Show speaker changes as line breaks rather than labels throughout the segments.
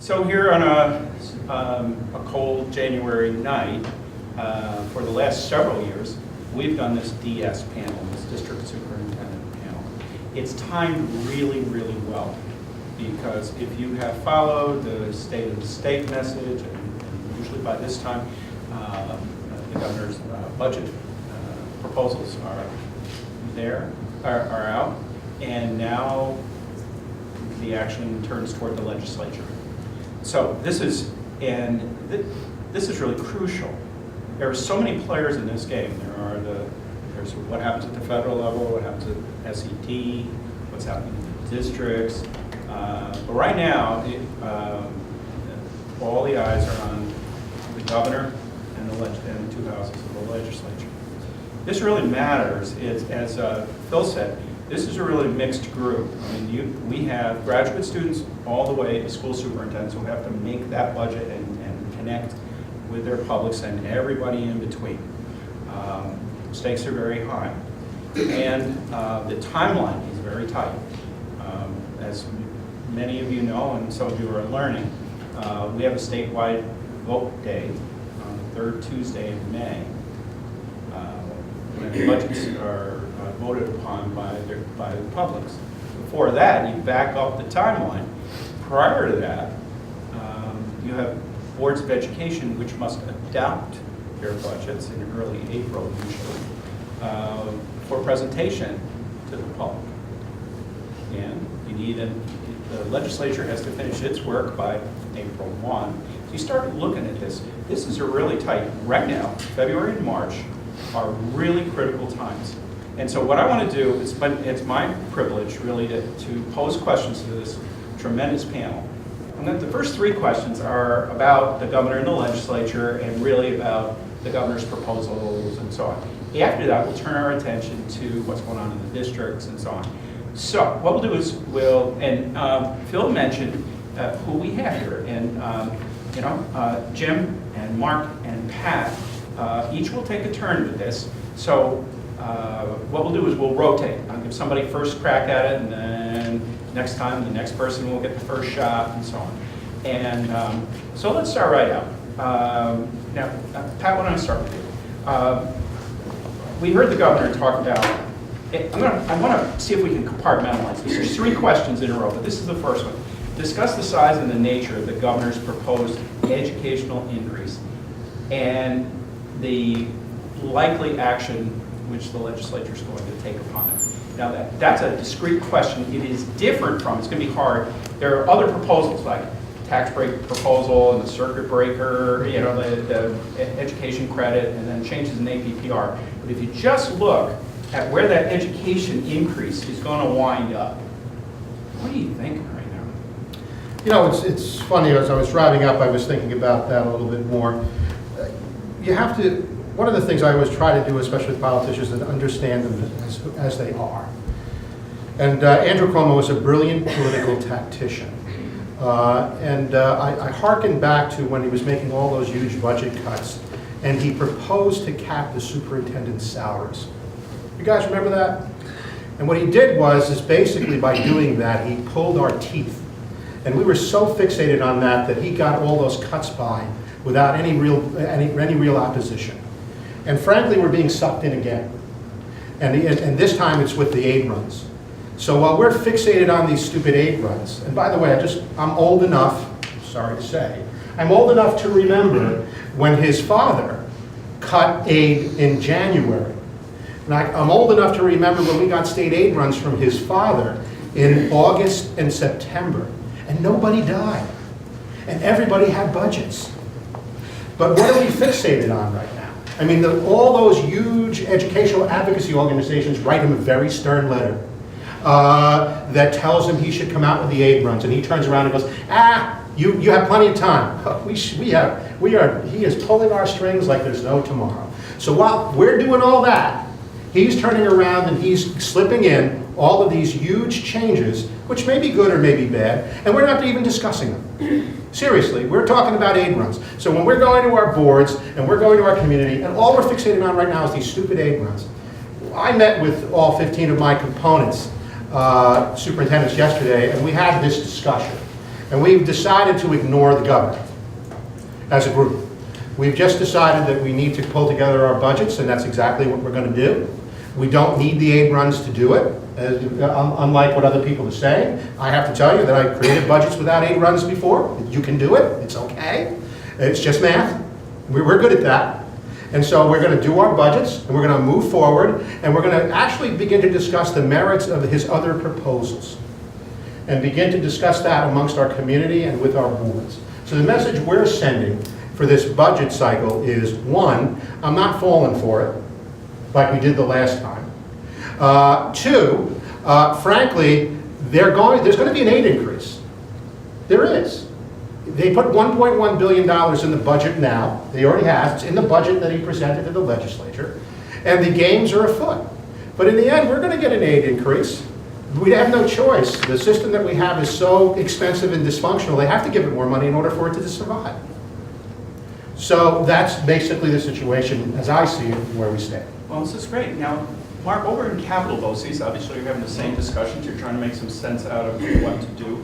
So here on a cold January night, for the last several years, we've done this DS panel, this District Superintendent Panel. It's timed really, really well, because if you have followed the State of the State message, and usually by this time, the governor's budget proposals are out, and now the action turns toward the legislature. So this is really crucial. There are so many players in this game. There's what happens at the federal level, what happens at SED, what's happening in the districts. But right now, all the eyes are on the governor and the two houses of the legislature. This really matters. As Phil said, this is a really mixed group. I mean, we have graduate students all the way to school superintendents who have to make that budget and connect with their publics and everybody in between. Stakes are very high. And the timeline is very tight. As many of you know, and some of you are learning, we have a statewide vote day on the third Tuesday in May, when budgets are voted upon by the publics. Before that, you back up the timeline. Prior to that, you have boards of education which must adopt their budgets in early April usually for presentation to the public. And you need the legislature has to finish its work by April 1. So you start looking at this. This is a really tight, right now, February and March are really critical times. And so what I want to do is, but it's my privilege really to pose questions to this tremendous panel. And then the first three questions are about the governor and the legislature and really about the governor's proposals and so on. After that, we'll turn our attention to what's going on in the districts and so on. So what we'll do is Phil mentioned who we have here. And Jim and Mark and Pat each will take a turn with this. So what we'll do is we'll rotate. I'll give somebody first crack at it, and then next time the next person will get the first shot, and so on. And so let's start right out. Now, Pat, why don't I start with you? We heard the governor talk about, I want to see if we can compartmentalize this. There's three questions in a row, but this is the first one. Discuss the size and the nature of the governor's proposed educational increase and the likely action which the legislature is going to take upon it. Now that's a discrete question. It is different from, it's going to be hard. There are other proposals like tax break proposal and the circuit breaker, the education credit, and then changes in APPR. But if you just look at where that education increase is going to wind up, what are you thinking right now?
It's funny, as I was driving up, I was thinking about that a little bit more. You have to, one of the things I always try to do, especially with politicians, is to understand them as they are. And Andrew Cuomo was a brilliant political tactician. I hearken back to when he was making all those huge budget cuts, and he proposed to cap the superintendent's salaries. You guys remember that? And what he did was basically by doing that, he pulled our teeth. And we were so fixated on that he got all those cuts by without any real opposition. And frankly, we're being sucked in again. And this time it's with the aid runs. So while we're fixated on these stupid aid runs, and by the way, I'm old enough, sorry to say, I'm old enough to remember when his father cut aid in January. And I'm old enough to remember when we got state aid runs from his father in August and September. And nobody died. And everybody had budgets. But what are we fixated on right now? I mean, all those huge educational advocacy organizations write him a very stern letter that tells him he should come out with the aid runs. And he turns around and goes, you have plenty of time. He is pulling our strings like there's no tomorrow. So while we're doing all that, he's turning around and he's slipping in all of these huge changes, which may be good or may be bad, and we're not even discussing them. Seriously, we're talking about aid runs. So when we're going to our boards and we're going to our community, and all we're fixated on right now is these stupid aid runs. I met with all 15 of my components, superintendents, yesterday, and we had this discussion. And we've decided to ignore the governor as a group. We've just decided that we need to pull together our budgets, and that's exactly what we're going to do. We don't need the aid runs to do it, unlike what other people are saying. I have to tell you that I created budgets without aid runs before. You can do it. It's okay. It's just math. We're good at that. And so we're going to do our budgets, and we're going to move forward, and we're going to actually begin to discuss the merits of his other proposals, and begin to discuss that amongst our community and with our boards. So the message we're sending for this budget cycle is, one, I'm not falling for it like we did the last time. Two, frankly, there's going to be an aid increase. There is. They put $1.1 billion in the budget now. They already have. It's in the budget that he presented to the legislature. And the games are afoot. But in the end, we're going to get an aid increase. We have no choice. The system that we have is so expensive and dysfunctional, they have to give it more money in order for it to survive. So that's basically the situation, as I see it, where we stand.
Well, this is great. Now, Mark, over in capital BOCES, obviously you're having the same discussions. You're trying to make some sense out of what to do.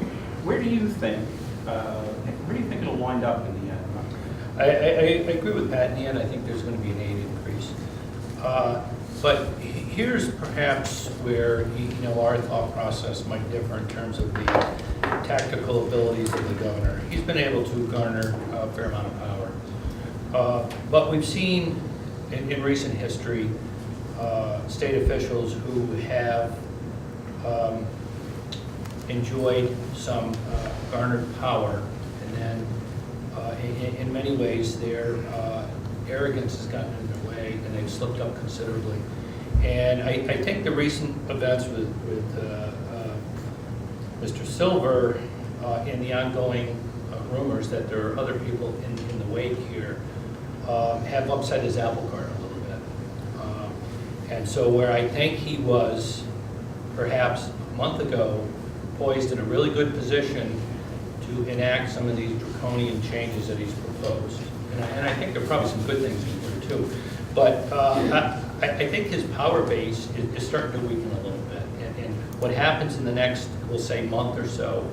Where do you think it'll wind up in the end?
I agree with Pat. In the end, I think there's going to be an aid increase. But here's perhaps where our thought process might differ in terms of the tactical abilities of the governor. He's been able to garner a fair amount of power. But we've seen in recent history state officials who have enjoyed some garnered power, and then in many ways their arrogance has gotten in their way and they've slipped up considerably. And I think the recent events with Mr. Silver and the ongoing rumors that there are other people in the wake here have upset his apple cart a little bit. And so where I think he was perhaps a month ago poised in a really good position to enact some of these draconian changes that he's proposed. And I think there are probably some good things in there too. But I think his power base is starting to weaken a little bit. And what happens in the next, we'll say, month or so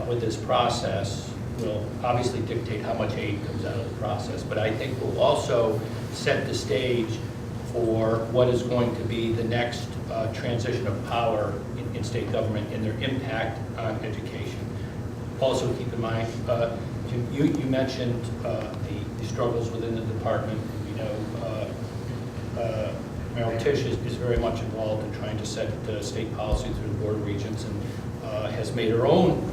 with this process will obviously dictate how much aid comes out of the process. But I think will also set the stage for what is going to be the next transition of power in state government and their impact on education. Also keep in mind, you mentioned the struggles within the department. Mayor Tisch is very much involved in trying to set state policy through the Board of Regents and has made her own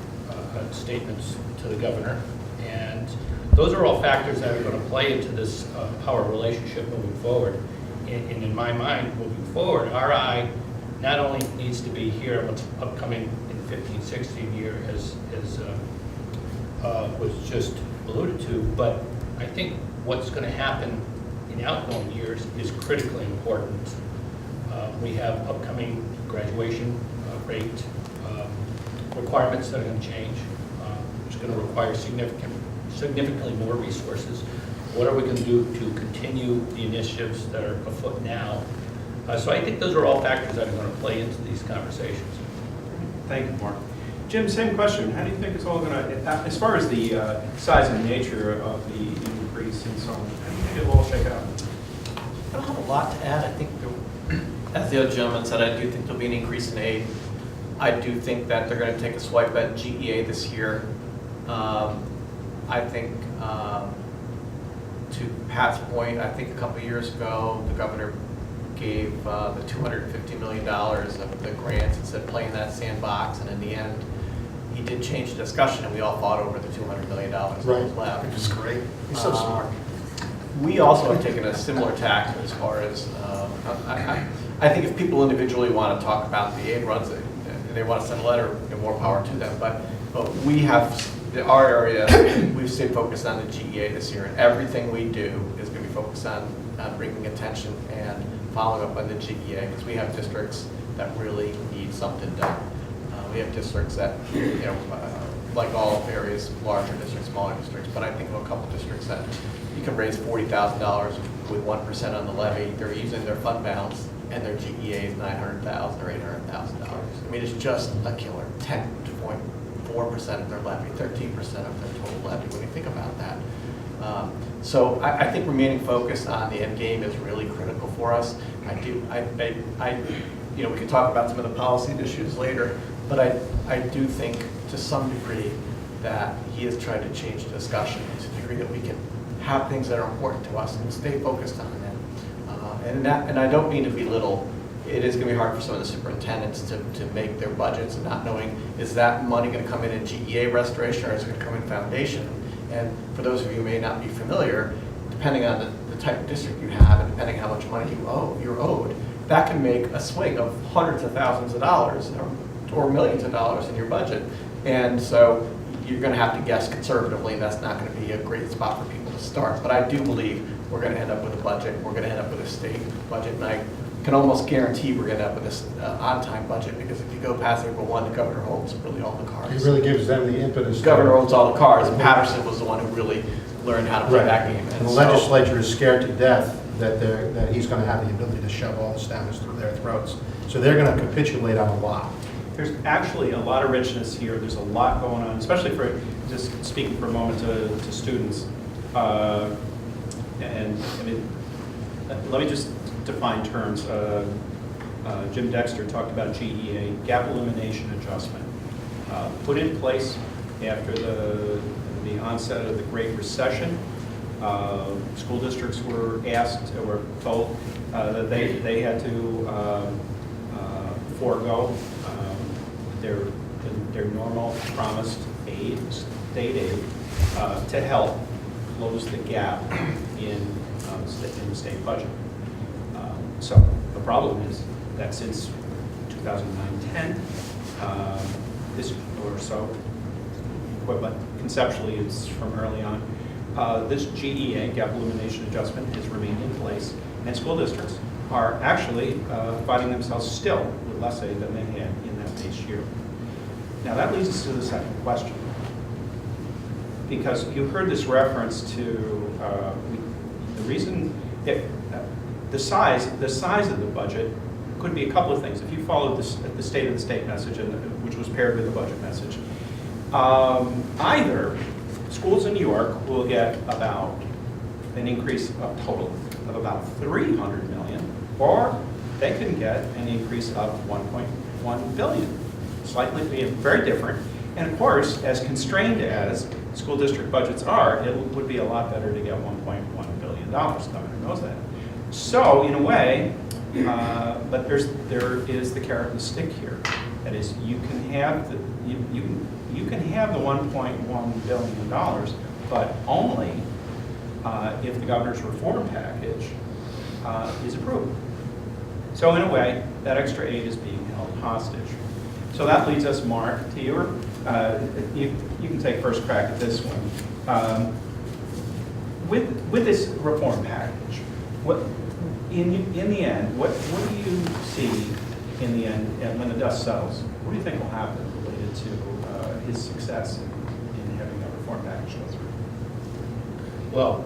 statements to the governor. And those are all factors that are going to play into this power relationship moving forward. And in my mind, moving forward, our eye not only needs to be here on what's upcoming in 15, 16 year as was just alluded to, but I think what's going to happen in outgoing years is critically important. We have upcoming graduation rate requirements that are going to change. It's going to require significantly more resources. What are we going to do to continue the initiatives that are afoot now? So I think those are all factors that are going to play into these conversations.
Thank you, Mark. Jim, same question. How do you think it's all going to, as far as the size and nature of the increase and so on, how do you think it will all shake out?
I don't have a lot to add. I think, as the other gentleman said, I do think there'll be an increase in aid. I do think that they're going to take a swipe at GEA this year. I think, to Pat's point, I think a couple of years ago, the governor gave the $250 million of the grants and said play in that sandbox, and in the end, he did change the discussion, and we all fought over the $200 million that was left.
Which is great. He's so smart.
We also have taken a similar tack as far as, I think if people individually want to talk about the aid runs, and they want to send a letter, more power to them. But we have, our area, we've stayed focused on the GEA this year, and everything we do is going to be focused on bringing attention and following up on the GEA, because we have districts that really need something done. We have districts that, like all areas, larger districts, smaller districts, but I think of a couple districts that you can raise $40,000 with 1% on the levy. They're using their fund balance, and their GEA is $900,000 or $800,000. I mean, it's just a killer. 10.4% of their levy, 13% of their total levy, when you think about that. So I think remaining focused on the end game is really critical for us. You know, we can talk about some of the policy issues later, but I do think to some degree that he has tried to change the discussion to the degree that we can have things that are important to us and stay focused on them. And I don't mean to belittle. It is going to be hard for some of the superintendents to make their budgets and not knowing, is that money going to come in GEA restoration or is it going to come in foundation? And for those of you who may not be familiar, depending on the type of district you have and depending how much money you're owed, that can make a swing of hundreds of thousands of dollars or millions of dollars in your budget. And so you're going to have to guess conservatively, and that's not going to be a great spot for people to start. But I do believe we're going to end up with a budget. We're going to end up with a state budget, and I can almost guarantee we're going to end up with this on-time budget, because if you go past April 1, the governor holds really all the cards.
It really gives them the impetus.
The governor holds all the cards, and Patterson was the one who really learned how to play that game.
And the
so-
legislature is scared to death that he's going to have the ability to shove all this down their throats. So they're going to capitulate on a lot.
There's actually a lot of richness here. There's a lot going on, especially for, just speaking for a moment to students. And I mean, let me just define terms. Jim Dexter talked about GEA, gap elimination adjustment, put in place after the onset of the Great Recession. School districts were asked, or were told that they had to forego their normal promised aid, state aid, to help close the gap in the state budget. So the problem is that since 2009-10, this or so, but conceptually it's from early on, this GEA, gap elimination adjustment, has remained in place, and school districts are actually finding themselves still with less aid than they had in that base year. Now that leads us to the second question, because you heard this reference to the reason the size of the budget could be a couple of things. If you followed the state of the state message, which was paired with the budget message, either schools in New York will get about an increase of total of about $300 million, or they can get an increase of $1.1 billion. Slightly being very different. And of course, as constrained as school district budgets are, it would be a lot better to get $1.1 billion. The governor knows that. So in a way, but there is the carrot and the stick here. That is, you can have the you can have the $1.1 billion, but only if the governor's reform package is approved. So in a way, that extra aid is being held hostage. So that leads us, Mark, to your, you can take first crack at this one. With this reform package, what in the end, what do you see in the end, and when the dust settles? What do you think will happen related to his success in having a reform package go through?
Well,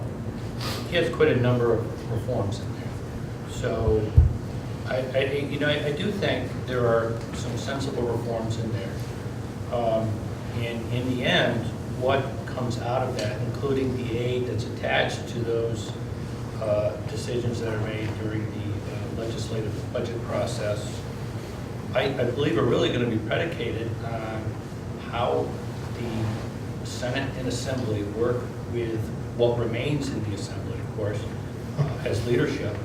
he has quite a number of reforms in there. So I do think there are some sensible reforms in there. And in the end, what comes out of that, including the aid that's attached to those decisions that are made during the legislative budget process, I believe are really going to be predicated on how the Senate and Assembly work with what remains in the Assembly, of course, as leadership,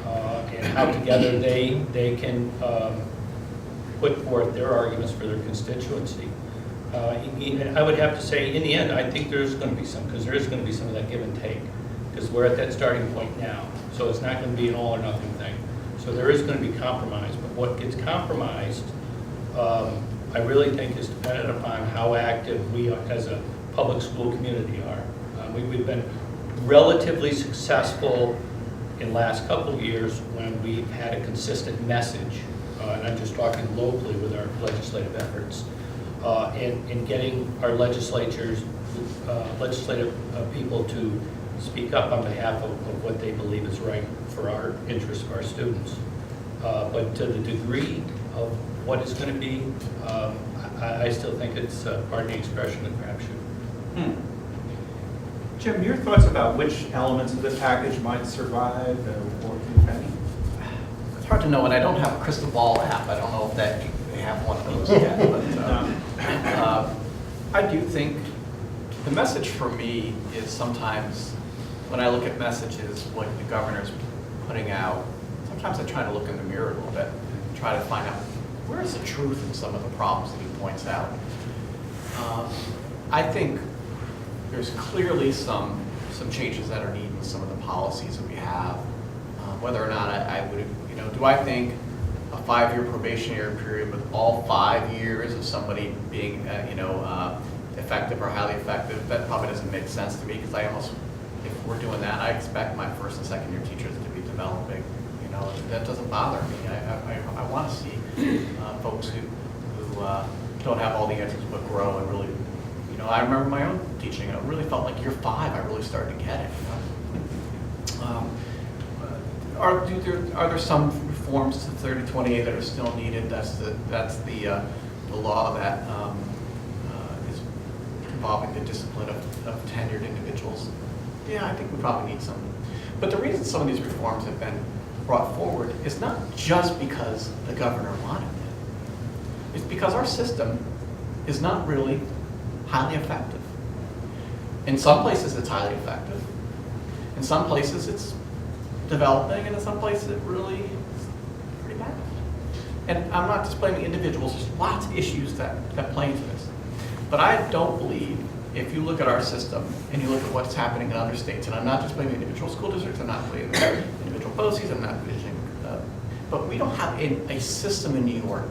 and how together they can put forth their arguments for their constituency. I would have to say, in the end, I think there's going to be some, because there is going to be some of that give and take, because we're at that starting point now. So it's not going to be an all or nothing thing. So there is going to be compromise, but what gets compromised, I really think is dependent upon how active we as a public school community are. We've been relatively successful in the last couple of years when we've had a consistent message, and I'm just talking locally with our legislative efforts, in getting our legislative people to speak up on behalf of what they believe is right for our interests of our students. But to the degree of What it's going to be, I still think it's, pardon the expression, a crapshoot.
Jim, your thoughts about which elements of the package might survive or if any?
It's hard to know, and I don't have a crystal ball app. I don't know if that they have one of those yet. But I do think the message for me is sometimes when I look at messages, what the governor's putting out, sometimes I try to look in the mirror a little bit and try to find out where is the truth in some of the problems that he points out. I think there's clearly some changes that are needed in some of the policies that we have. Whether or not I would, do I think a 5-year probationary period with all 5 years of somebody being, effective or highly effective, that probably doesn't make sense to me, because if we're doing that, I expect my first and second year teachers to be developing. That doesn't bother me. I want to see folks who don't have all the answers but grow and really, I remember my own teaching. It really felt like year 5, I really started to get it. Are there some reforms to 3028 that are still needed? That's the law that is involving the discipline of tenured individuals. Yeah, I think we probably need some. But the reason some of these reforms have been brought forward is not just because the governor wanted it. It's because our system is not really highly effective. In some places it's highly effective. In some places it's developing, and in some places it really is pretty bad. And I'm not just blaming individuals, there's lots of issues that play into this. But I don't believe, if you look at our system and you look at what's happening in other states, and I'm not just blaming individual school districts, I'm not blaming individual BOCES, I'm not blaming, but we don't have a system in New York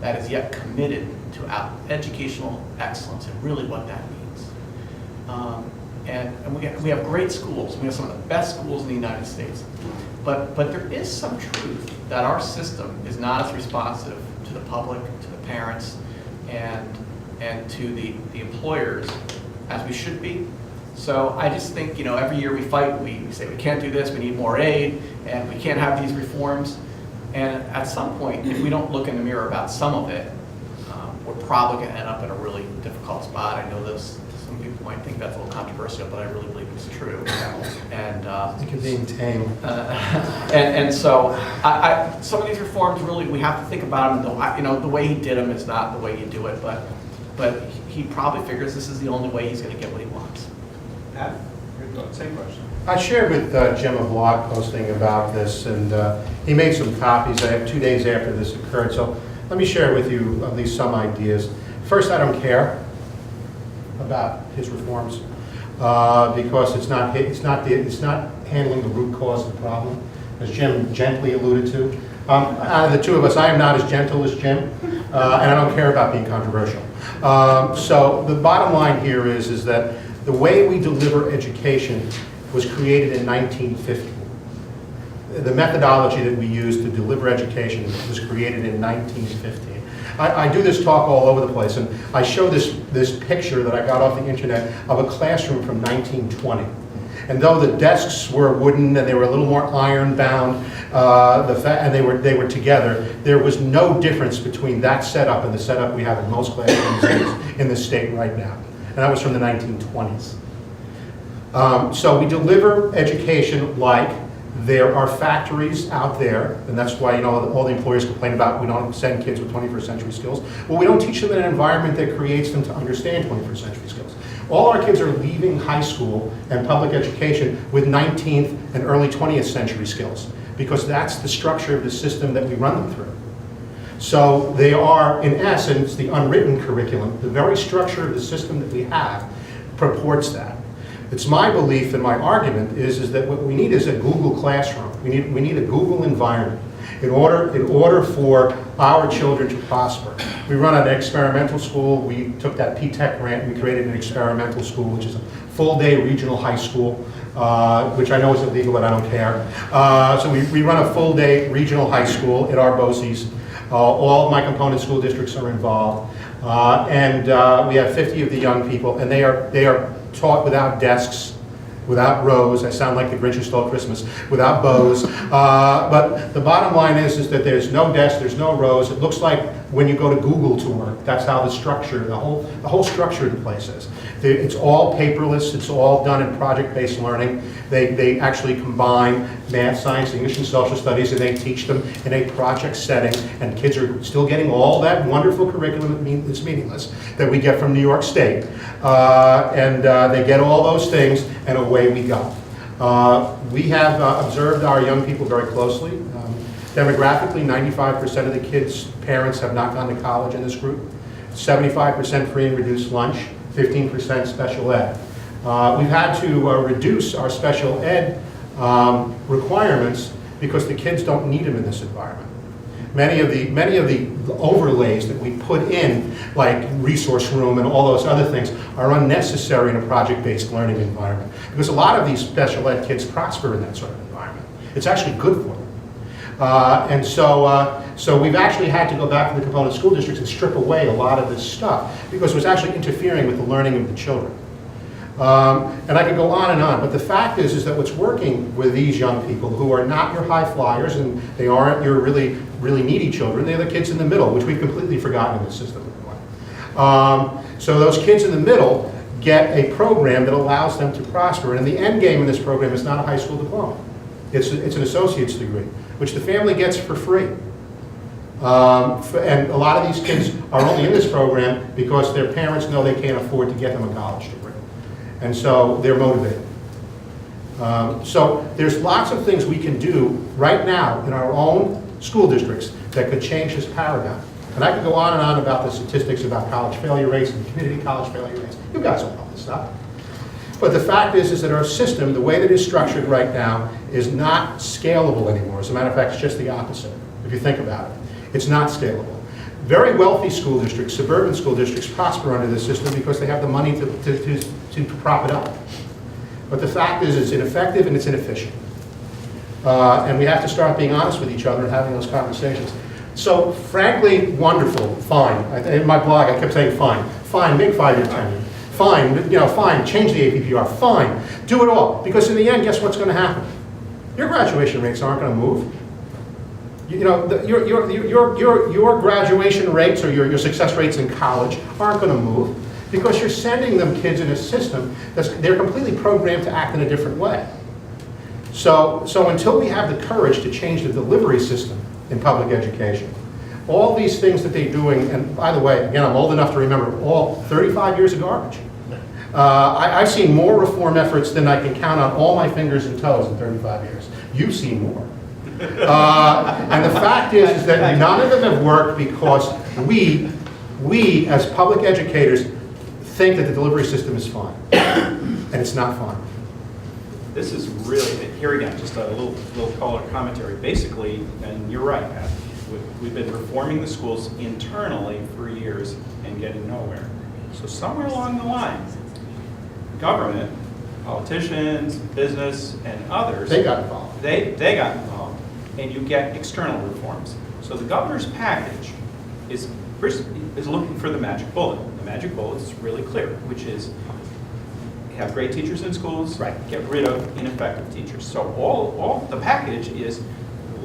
that is yet committed to educational excellence and really what that means. And we have great schools. We have some of the best schools in the United States. But there is some truth that our system is not as responsive to the public, to the parents, and to the employers as we should be. So I just think, every year we fight, we say we can't do this, we need more aid, and we can't have these reforms. And at some point, if we don't look in the mirror about some of it, we're probably going to end up in a really difficult spot. I know some people might think that's a little controversial, but I really believe it's true. And
I think you're being tame.
and so some of these reforms, really, we have to think about them. The way he did them is not the way you do it, but he probably figures this is the only way he's going to get what he wants.
Pat, your thoughts? Same question.
I shared with Jim a blog posting about this, and he made some copies 2 days after this occurred. So let me share with you at least some ideas. First, I don't care about his reforms because it's not handling the root cause of the problem, as Jim gently alluded to. Out of the two of us, I am not as gentle as Jim, and I don't care about being controversial. So the bottom line here is that the way we deliver education was created in 1950. The methodology that we use to deliver education was created in 1950. I do this talk all over the place, and I show this picture that I got off the internet of a classroom from 1920. And though the desks were wooden and they were a little more iron-bound, and they were together, there was no difference between that setup and the setup we have in most classrooms in the state right now. And that was from the 1920s. So we deliver education like there are factories out there, and that's why all the employers complain about we don't send kids with 21st century skills. Well, we don't teach them in an environment that creates them to understand 21st century skills. All our kids are leaving high school and public education with 19th and early 20th century skills, because that's the structure of the system that we run them through. So they are, in essence, the unwritten curriculum. The very structure of the system that we have purports that. It's my belief and my argument is that what we need is a Google classroom. We need a Google environment in order for our children to prosper. We run an experimental school. We took that P-TECH grant and we created an experimental school, which is a full-day regional high school, which I know is illegal, but I don't care. So we run a full-day regional high school at our BOCES. All of my component school districts are involved. And we have 50 of the young people, and they are taught without desks without rows. I sound like the Grinch Who Stole Christmas, without bows. But the bottom line is that there's no desk, there's no rows. It looks like when you go to Google to work. That's how the structure, the whole structure of the place is. It's all paperless, it's all done in project-based learning. They actually combine math, science, English, and social studies, and they teach them in a project setting, and kids are still getting all that wonderful curriculum that's meaningless that we get from New York State. They get all those things, and away we go. We have observed our young people very closely. Demographically, 95% of the kids' parents have not gone to college in this group. 75% free and reduced lunch, 15% special ed. We've had to reduce our special ed requirements because the kids don't need them in this environment. Many of the overlays that we put in, like resource room and all those other things, are unnecessary in a project-based learning environment because a lot of these special ed kids prosper in that sort of environment. It's actually good for them. So we've actually had to go back to the component school districts and strip away a lot of this stuff because it was actually interfering with the learning of the children. And I could go on and on, but the fact is that what's working with these young people who are not your high flyers and they aren't your really, really needy children, they're the kids in the middle, which we've completely forgotten in the system. So those kids in the middle get a program that allows them to prosper, and the end game in this program is not a high school diploma. It's an associate's degree, which the family gets for free. And a lot of these kids are only in this program because their parents know they can't afford to get them a college degree. And so they're motivated. So there's lots of things we can do right now in our own school districts that could change this paradigm. And I could go on and on about the statistics about college failure rates and community college failure rates. You guys all know this stuff. But the fact is that our system, the way that it's structured right now, is not scalable anymore. As a matter of fact, it's just the opposite, if you think about it. It's not scalable. Very wealthy school districts, suburban school districts, prosper under this system because they have the money to prop it up. But the fact is it's ineffective and it's inefficient. And we have to start being honest with each other and having those conversations. So frankly, wonderful, fine. In my blog, I kept saying fine. Fine, make 5-year tenure. Fine, fine, change the APPR, fine. Do it all. Because in the end, guess what's going to happen? Your graduation rates aren't going to move. Your graduation rates or your success rates in college aren't going to move because you're sending them kids in a system they're completely programmed to act in a different way. So until we have the courage to change the delivery system in public education, all these things that they're doing, and by the way, again, I'm old enough to remember all 35 years of garbage. I've seen more reform efforts than I can count on all my fingers and toes in 35 years. You've seen more. And the fact is that none of them have worked because we as public educators think that the delivery system is fine, and it's not fine.
This is really, here again, just a little color commentary. Basically, and you're right, Pat, we've been reforming the schools internally for years and getting nowhere. So somewhere along the line, government, politicians, business, and others,
They got involved.
They got involved, and you get external reforms. So the governor's package is looking for the magic bullet. The magic bullet is really clear, which is have great teachers in schools,
right.
Get rid of ineffective teachers. So all the package is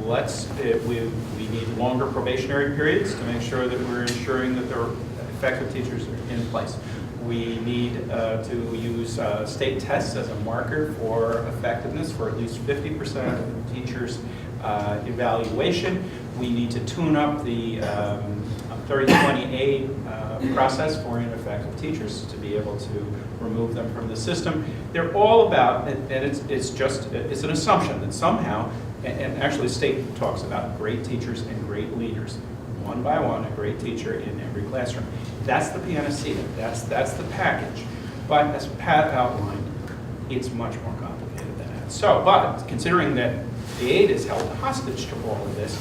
we need longer probationary periods to make sure that we're ensuring that there are effective teachers in place. We need to use state tests as a marker for effectiveness for at least 50% of the teachers' evaluation. We need to tune up the 30/20A process for ineffective teachers to be able to remove them from the system. They're all about, and it's an assumption that somehow, and actually the state talks about great teachers and great leaders. One by one, a great teacher in every classroom. That's the panacea, that's the package. But as Pat outlined, it's much more complicated than that. So, but considering that the aid is held hostage to all of this,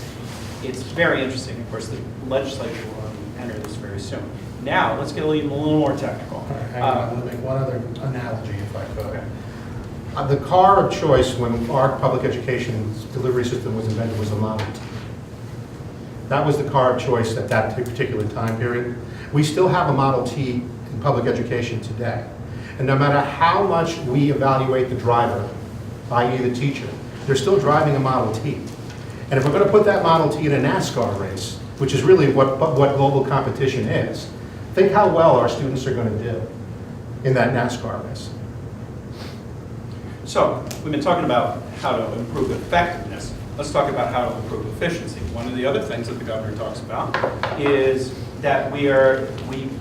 it's very interesting. Of course, the legislature will enter this very soon. Now, let's get a little more technical.
All right, hang on, I'm going to make one other analogy if I could. Okay. The car of choice when our public education delivery system was invented was a Model T. That was the car of choice at that particular time period. We still have a Model T in public education today. And no matter how much we evaluate the driver, i.e. the teacher, they're still driving a Model T. And if we're going to put that Model T in a NASCAR race, which is really what global competition is, think how well our students are going to do in that NASCAR race.
So, we've been talking about how to improve effectiveness. Let's talk about how to improve efficiency. One of the other things that the governor talks about is that we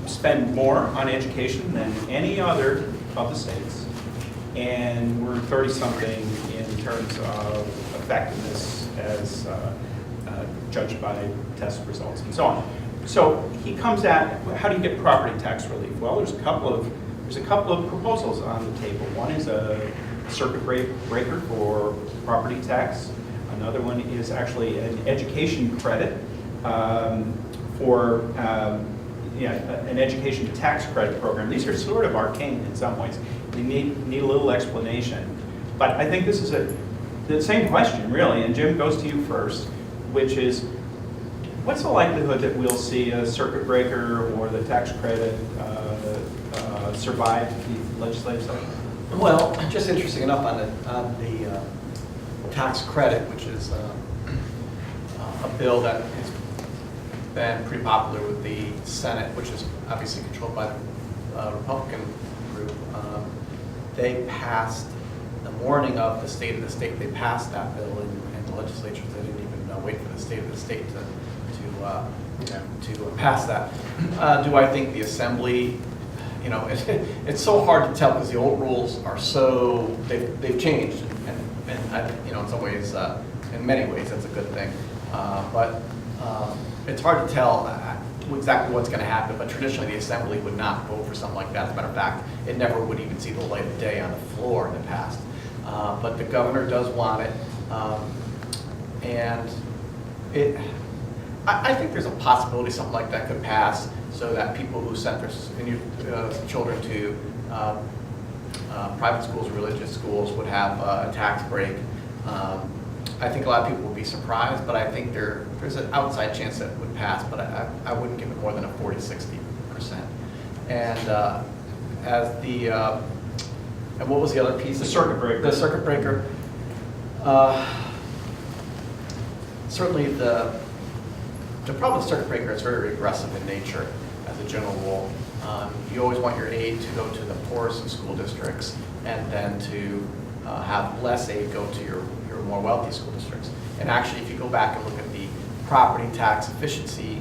spend more on education than any other of the states, and we're 30-something in terms of effectiveness as judged by test results and so on. So he comes at, how do you get property tax relief? Well, there's a couple of proposals on the table. One is a circuit breaker for property tax. Another one is actually an education credit for an education tax credit program. These are sort of arcane in some ways. They need a little explanation. But I think this is the same question, really, and Jim goes to you first, which is, what's the likelihood that we'll see a circuit breaker or the tax credit survive the legislative session?
Well, just interesting enough on the tax credit, which is a bill that has been pretty popular with the Senate, which is obviously controlled by the Republican group. They passed, the morning of the State of the State, they passed that bill in the legislature. They didn't even wait for the State of the State to pass that. Do I think the Assembly, it's so hard to tell because the old rules are so, they've changed, and in some ways, in many ways, that's a good thing. But it's hard to tell exactly what's going to happen, but traditionally the Assembly would not vote for something like that. As a matter of fact, it never would even see the light of day on the floor in the past. But the governor does want it, and I think there's a possibility something like that could pass, so that people who send their children to private schools or religious schools would have a tax break. I think a lot of people would be surprised, but I think there's an outside chance that it would pass, but I wouldn't give it more than a 40-60%. And and what was the other piece?
The circuit breaker.
The circuit breaker. Certainly the problem with circuit breaker is very regressive in nature as a general rule. You always want your aid to go to the poorest of school districts, and then to have less aid go to your more wealthy school districts. And actually, if you go back and look at the property tax efficiency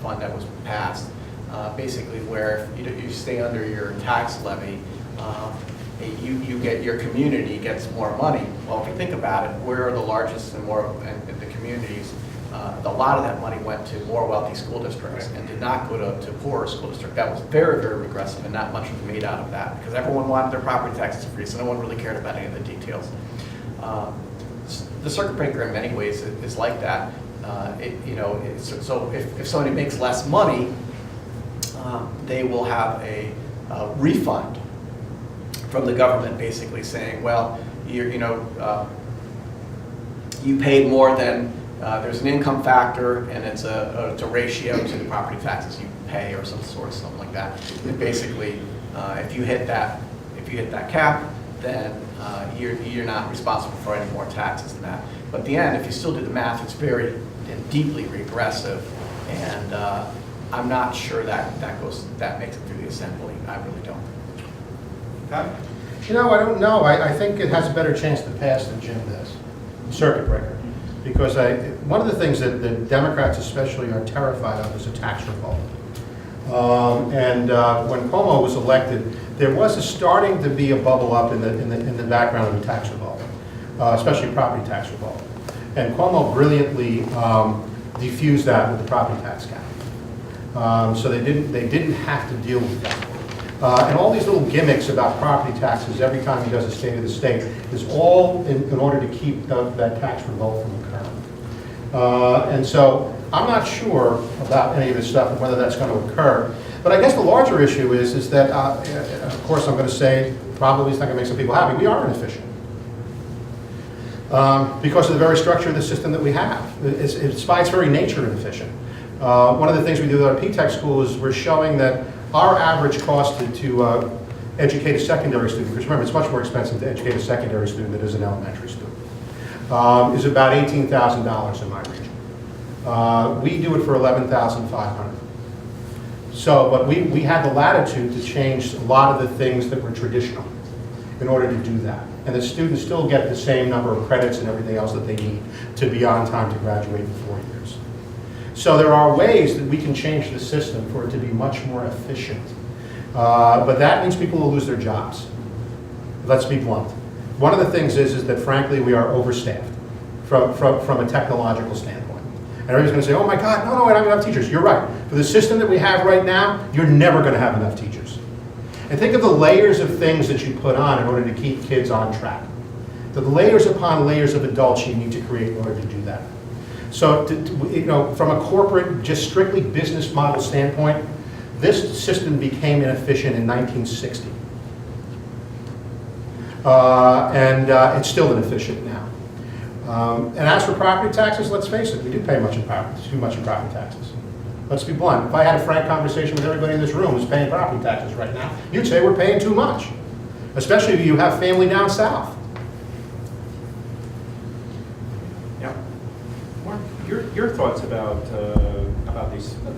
fund that was passed, basically where you stay under your tax levy, your community gets more money. Well, if you think about it, where are the largest and the communities? A lot of that money went to more wealthy school districts and did not go to poorer school districts. That was very, very regressive, and not much was made out of that because everyone wanted their property taxes free, so no one really cared about any of the details. The circuit breaker in many ways is like that. So if somebody makes less money, they will have a refund from the government, basically saying, well, you paid more than. There's an income factor, and it's a ratio to the property taxes you pay, or something like that. And basically, if you hit that cap, then you're not responsible for any more taxes than that. But at the end, if you still do the math, it's very and deeply regressive, and I'm not sure that makes it through the Assembly. I really don't.
Okay.
I don't know. I think it has a better chance to pass than Jim does, circuit breaker. Because one of the things that the Democrats especially are terrified of is a tax revolt. When Cuomo was elected, there was starting to be a bubble up in the background of the tax revolt, especially property tax revolt. And Cuomo brilliantly diffused that with the property tax cap. So they didn't have to deal with that. And all these little gimmicks about property taxes every time he does a State of the State is all in order to keep that tax revolt from occurring. And so I'm not sure about any of this stuff and whether that's going to occur. But I guess the larger issue is that, of course, I'm going to say, probably it's not going to make some people happy, we are inefficient. Because of the very structure of the system that we have. It's by its very nature inefficient. One of the things we do with our P-Tech school is we're showing that our average cost to educate a secondary student, because remember, it's much more expensive to educate a secondary student than it is an elementary student, is about $18,000 in my region. We do it for $11,500. So, but we had the latitude to change a lot of the things that were traditional in order to do that. And the students still get the same number of credits and everything else that they need to be on time to graduate in 4 years. So there are ways that we can change the system for it to be much more efficient. But that means people will lose their jobs. Let's be blunt. One of the things is that frankly we are overstaffed from a technological standpoint. And everybody's going to say, oh my God, no, I don't have enough teachers. You're right. For the system that we have right now, you're never going to have enough teachers. And think of the layers of things that you put on in order to keep kids on track. The layers upon layers of adults you need to create in order to do that. So, from a corporate, just strictly business model standpoint, this system became inefficient in 1960. It's still inefficient now. And as for property taxes, let's face it, we do pay too much in property taxes. Let's be blunt. If I had a frank conversation with everybody in this room who's paying property taxes right now, you'd say we're paying too much, especially if you have family down south.
Yeah. Mark, your thoughts about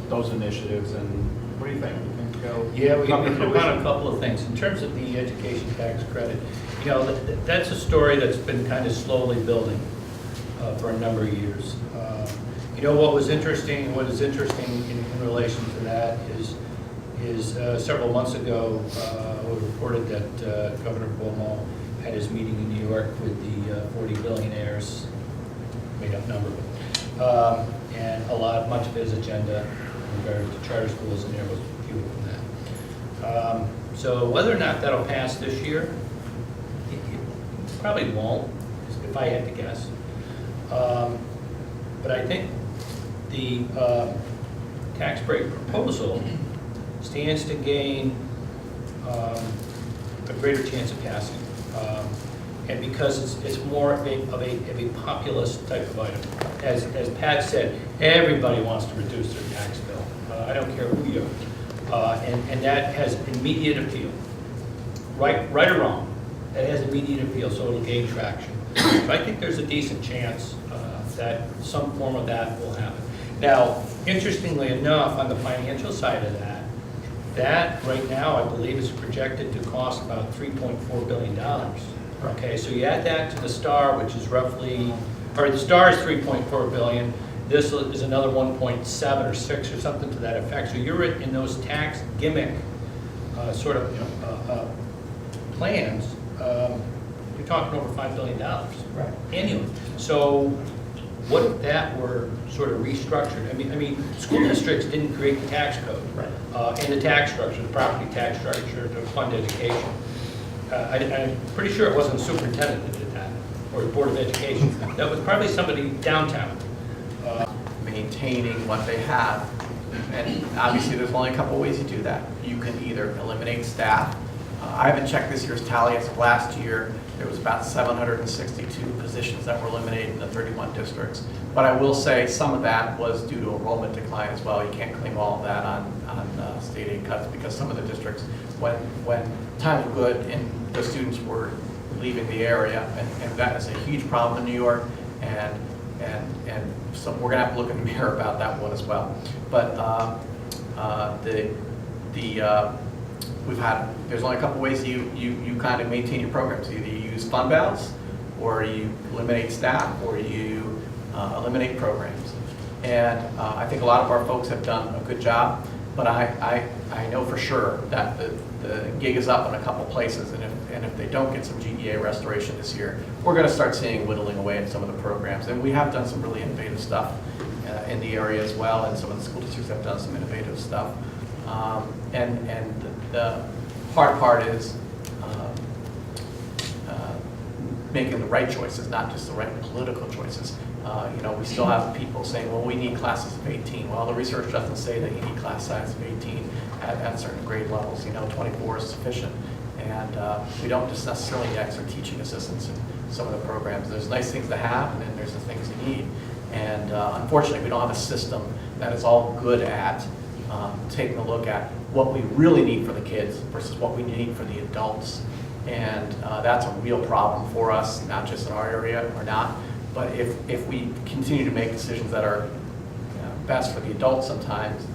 those initiatives, and what do you think?
Yeah, we
come to
hit
fruition?
on a couple of things. In terms of the education tax credit, that's a story that's been kind of slowly building for a number of years. What is interesting in relation to that is several months ago, we reported that Governor Cuomo had his meeting in New York with the 40 billionaires, made up number, and much of his agenda in regard to charter schools, and there was fuel from that. So whether or not that'll pass this year, it probably won't, if I had to guess. But I think the tax break proposal stands to gain a greater chance of passing. And because it's more of a populist type of item. As Pat said, everybody wants to reduce their tax bill. I don't care who you are. And that has immediate appeal. Right or wrong, that has immediate appeal, so it'll gain traction. So I think there's a decent chance that some form of that will happen. Now, interestingly enough, on the financial side of that right now, I believe, is projected to cost about $3.4 billion. Okay, so you add that to the STAR, which is roughly, or the STAR is $3.4 billion. This is another 1.7 or 6 or something to that effect. So you're in those tax gimmick sort of plans. You're talking over $5 billion annually. So what if that were sort of restructured? I mean, school districts didn't create the tax code and the tax structure, the property tax structure to fund education. I'm pretty sure it wasn't the superintendent that did that, or the Board of Education. That was probably somebody downtown.
Maintaining what they have, and obviously there's only a couple ways you do that. You can either eliminate staff. I haven't checked this year's tally. As of last year, there was about 762 positions that were eliminated in the 31 districts. But I will say some of that was due to enrollment decline as well. You can't claim all of that on state aid cuts, because some of the districts, when times were good and the students were leaving the area, and that is a huge problem in New York, and so we're going to have to look in the mirror about that one as well. But there's only a couple ways you kind of maintain your programs. Either you use fund balance, or you eliminate staff, or you eliminate programs. And I think a lot of our folks have done a good job, but I know for sure that the gig is up in a couple places, and if they don't get some GEA restoration this year, we're going to start seeing whittling away at some of the programs. And we have done some really innovative stuff in the area as well, and some of the school districts have done some innovative stuff. And the hard part is making the right choices, not just the right political choices. We still have people saying, well, we need classes of 18. Well, the research doesn't say that you need class size of 18 at certain grade levels. 24 is sufficient. And we don't just necessarily need extra teaching assistants in some of the programs. There's nice things to have, and then there's the things you need. And unfortunately, we don't have a system that is all good at taking a look at what we really need for the kids versus what we need for the adults. And that's a real problem for us, not just in our area or not, but if we continue to make decisions that are best for the adults sometimes,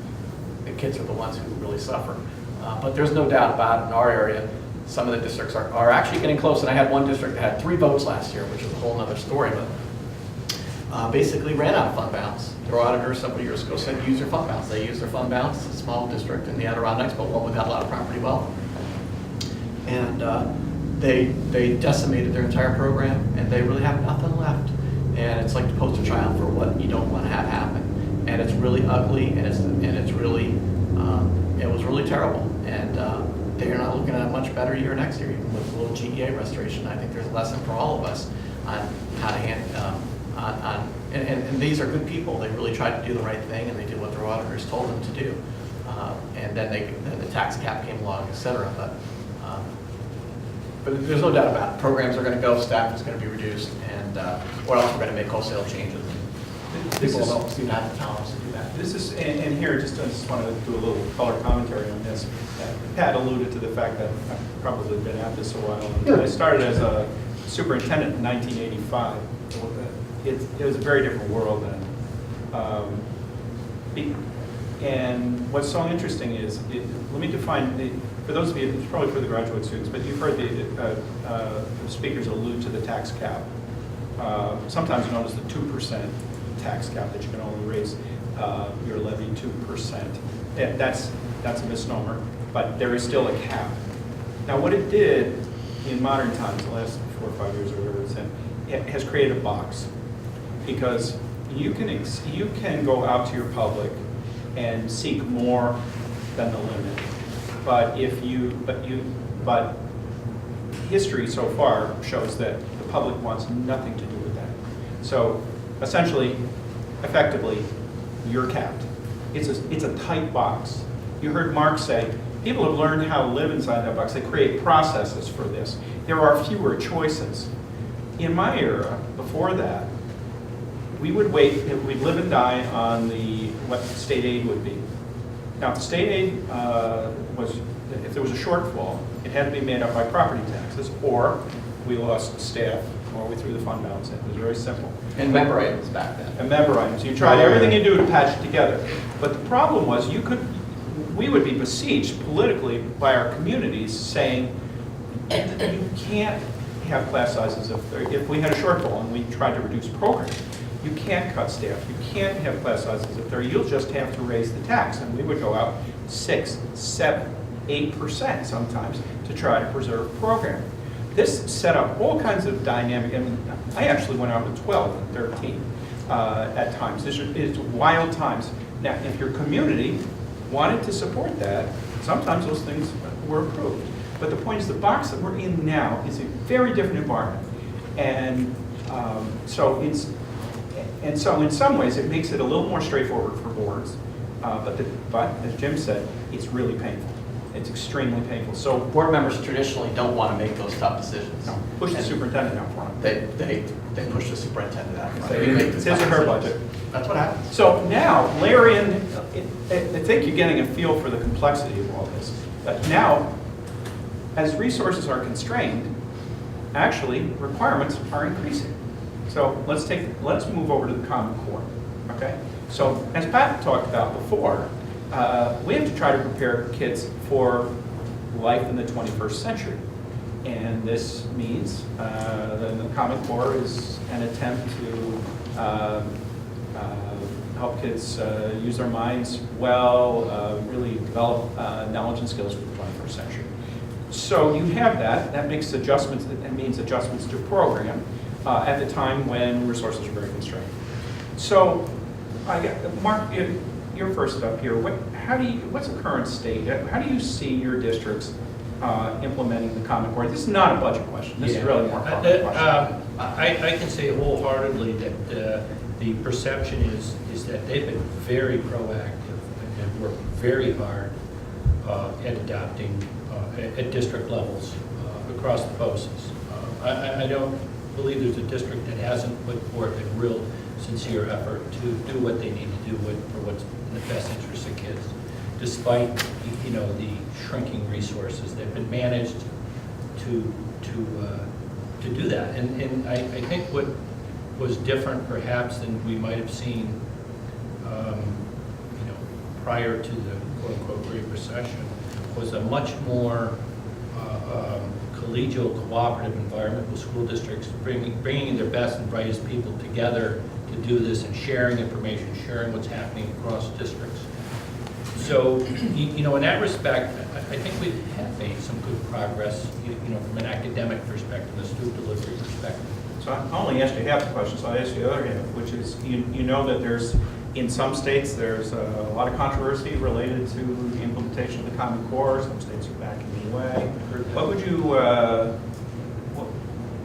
the kids are the ones who really suffer. But there's no doubt about it, in our area, some of the districts are actually getting close. And I had one district that had 3 votes last year, which is a whole other story, but basically ran out of fund balance. Their auditor several years ago said, use your fund balance. They use their fund balance. It's a small district in the Adirondacks, but one without a lot of property wealth. And they decimated their entire program, and they really have nothing left. And it's like the poster child for what you don't want to have happen. And it's really ugly, and it's really, it was really terrible. And they're not looking at a much better year next year, even with a little GEA restoration. I think there's a lesson for all of us on how to handle, and these are good people. They really tried to do the right thing, and they did what their auditors told them to do. And then the tax cap came along, et cetera. But there's no doubt about it. Programs are going to go, staff is going to be reduced, and or else we're going to make wholesale changes. People don't seem to have the tolerance to do that.
This is, and here, I just want to do a little color commentary on this. Pat alluded to the fact that I've probably been at this a while. I started as a superintendent in 1985. It was a very different world then. And what's so interesting is, let me define, for those of you, it's probably for the graduate students, but you've heard the speakers allude to the tax cap, sometimes known as the 2% tax cap, that you can only raise your levy 2%. That's a misnomer, but there is still a cap. Now, what it did in modern times, the last 4 or 5 years or whatever it's in, it has created a box, because you can go out to your public and seek more than the limit, but history so far shows that the public wants nothing to do with that. So essentially, effectively, you're capped. It's a tight box. You heard Mark say, people have learned how to live inside that box. They create processes for this. There are fewer choices. In my era, before that, we would wait, we'd live and die on what state aid would be. Now, if the state aid if there was a shortfall, it had to be made up by property taxes, or we lost staff, or we threw the fund balance in. It was very simple.
And member items back then.
And member items. You tried everything you do to patch it together. But the problem was, we would be besieged politically by our communities saying, you can't have class sizes if we had a shortfall and we tried to reduce programs. You can't cut staff. You can't have class sizes if you'll just have to raise the tax. And we would go out 6, 7, 8% sometimes to try to preserve programming. This set up all kinds of dynamic, and I actually went out with 12 and 13 at times. It's wild times. Now, if your community wanted to support that, sometimes those things were approved. But the point is, the box that we're in now is a very different environment. And so in some ways, it makes it a little more straightforward for boards. But as Jim said, it's really painful. It's extremely painful. So
Board members traditionally don't want to make those tough decisions.
no, push the superintendent out front.
They push the superintendent out.
Say, it's his or her budget.
That's what happens.
So now, layer in, I think you're getting a feel for the complexity of all this. But now, as resources are constrained, actually, requirements are increasing. So let's move over to the Common Core, okay? So as Pat talked about before, we have to try to prepare kids for life in the 21st century. And this means the Common Core is an attempt to help kids use their minds well, really develop knowledge and skills for the 21st century. So you have that. That makes adjustments. That means adjustments to program at the time when resources are very constrained. So, Mark, you're first up here. What's the current state? How do you see your districts implementing the Common Core? This is not a budget question. This is really more a question.
I can say wholeheartedly that the perception is that they've been very proactive and worked very hard at adopting at district levels across the posts. I don't believe there's a district that hasn't put forth a real sincere effort to do what they need to do for what's in the best interest of kids. despite, you know, the shrinking resources, they've been managed to do that. And I think what was different perhaps than we might have seen, you know, prior to the quote-unquote Great Recession, was a much more collegial, cooperative environment with school districts bringing in their best and brightest people together to do this and sharing information, sharing what's happening across districts. So, you know, in that respect, I think we have made some good progress, you know, from an academic perspective, a student delivery perspective.
So I only asked you half the question, so I'll ask you the other half, which is, you know that there's, in some states, there's a lot of controversy related to the implementation of the Common Core. Some states are backing away. What would you,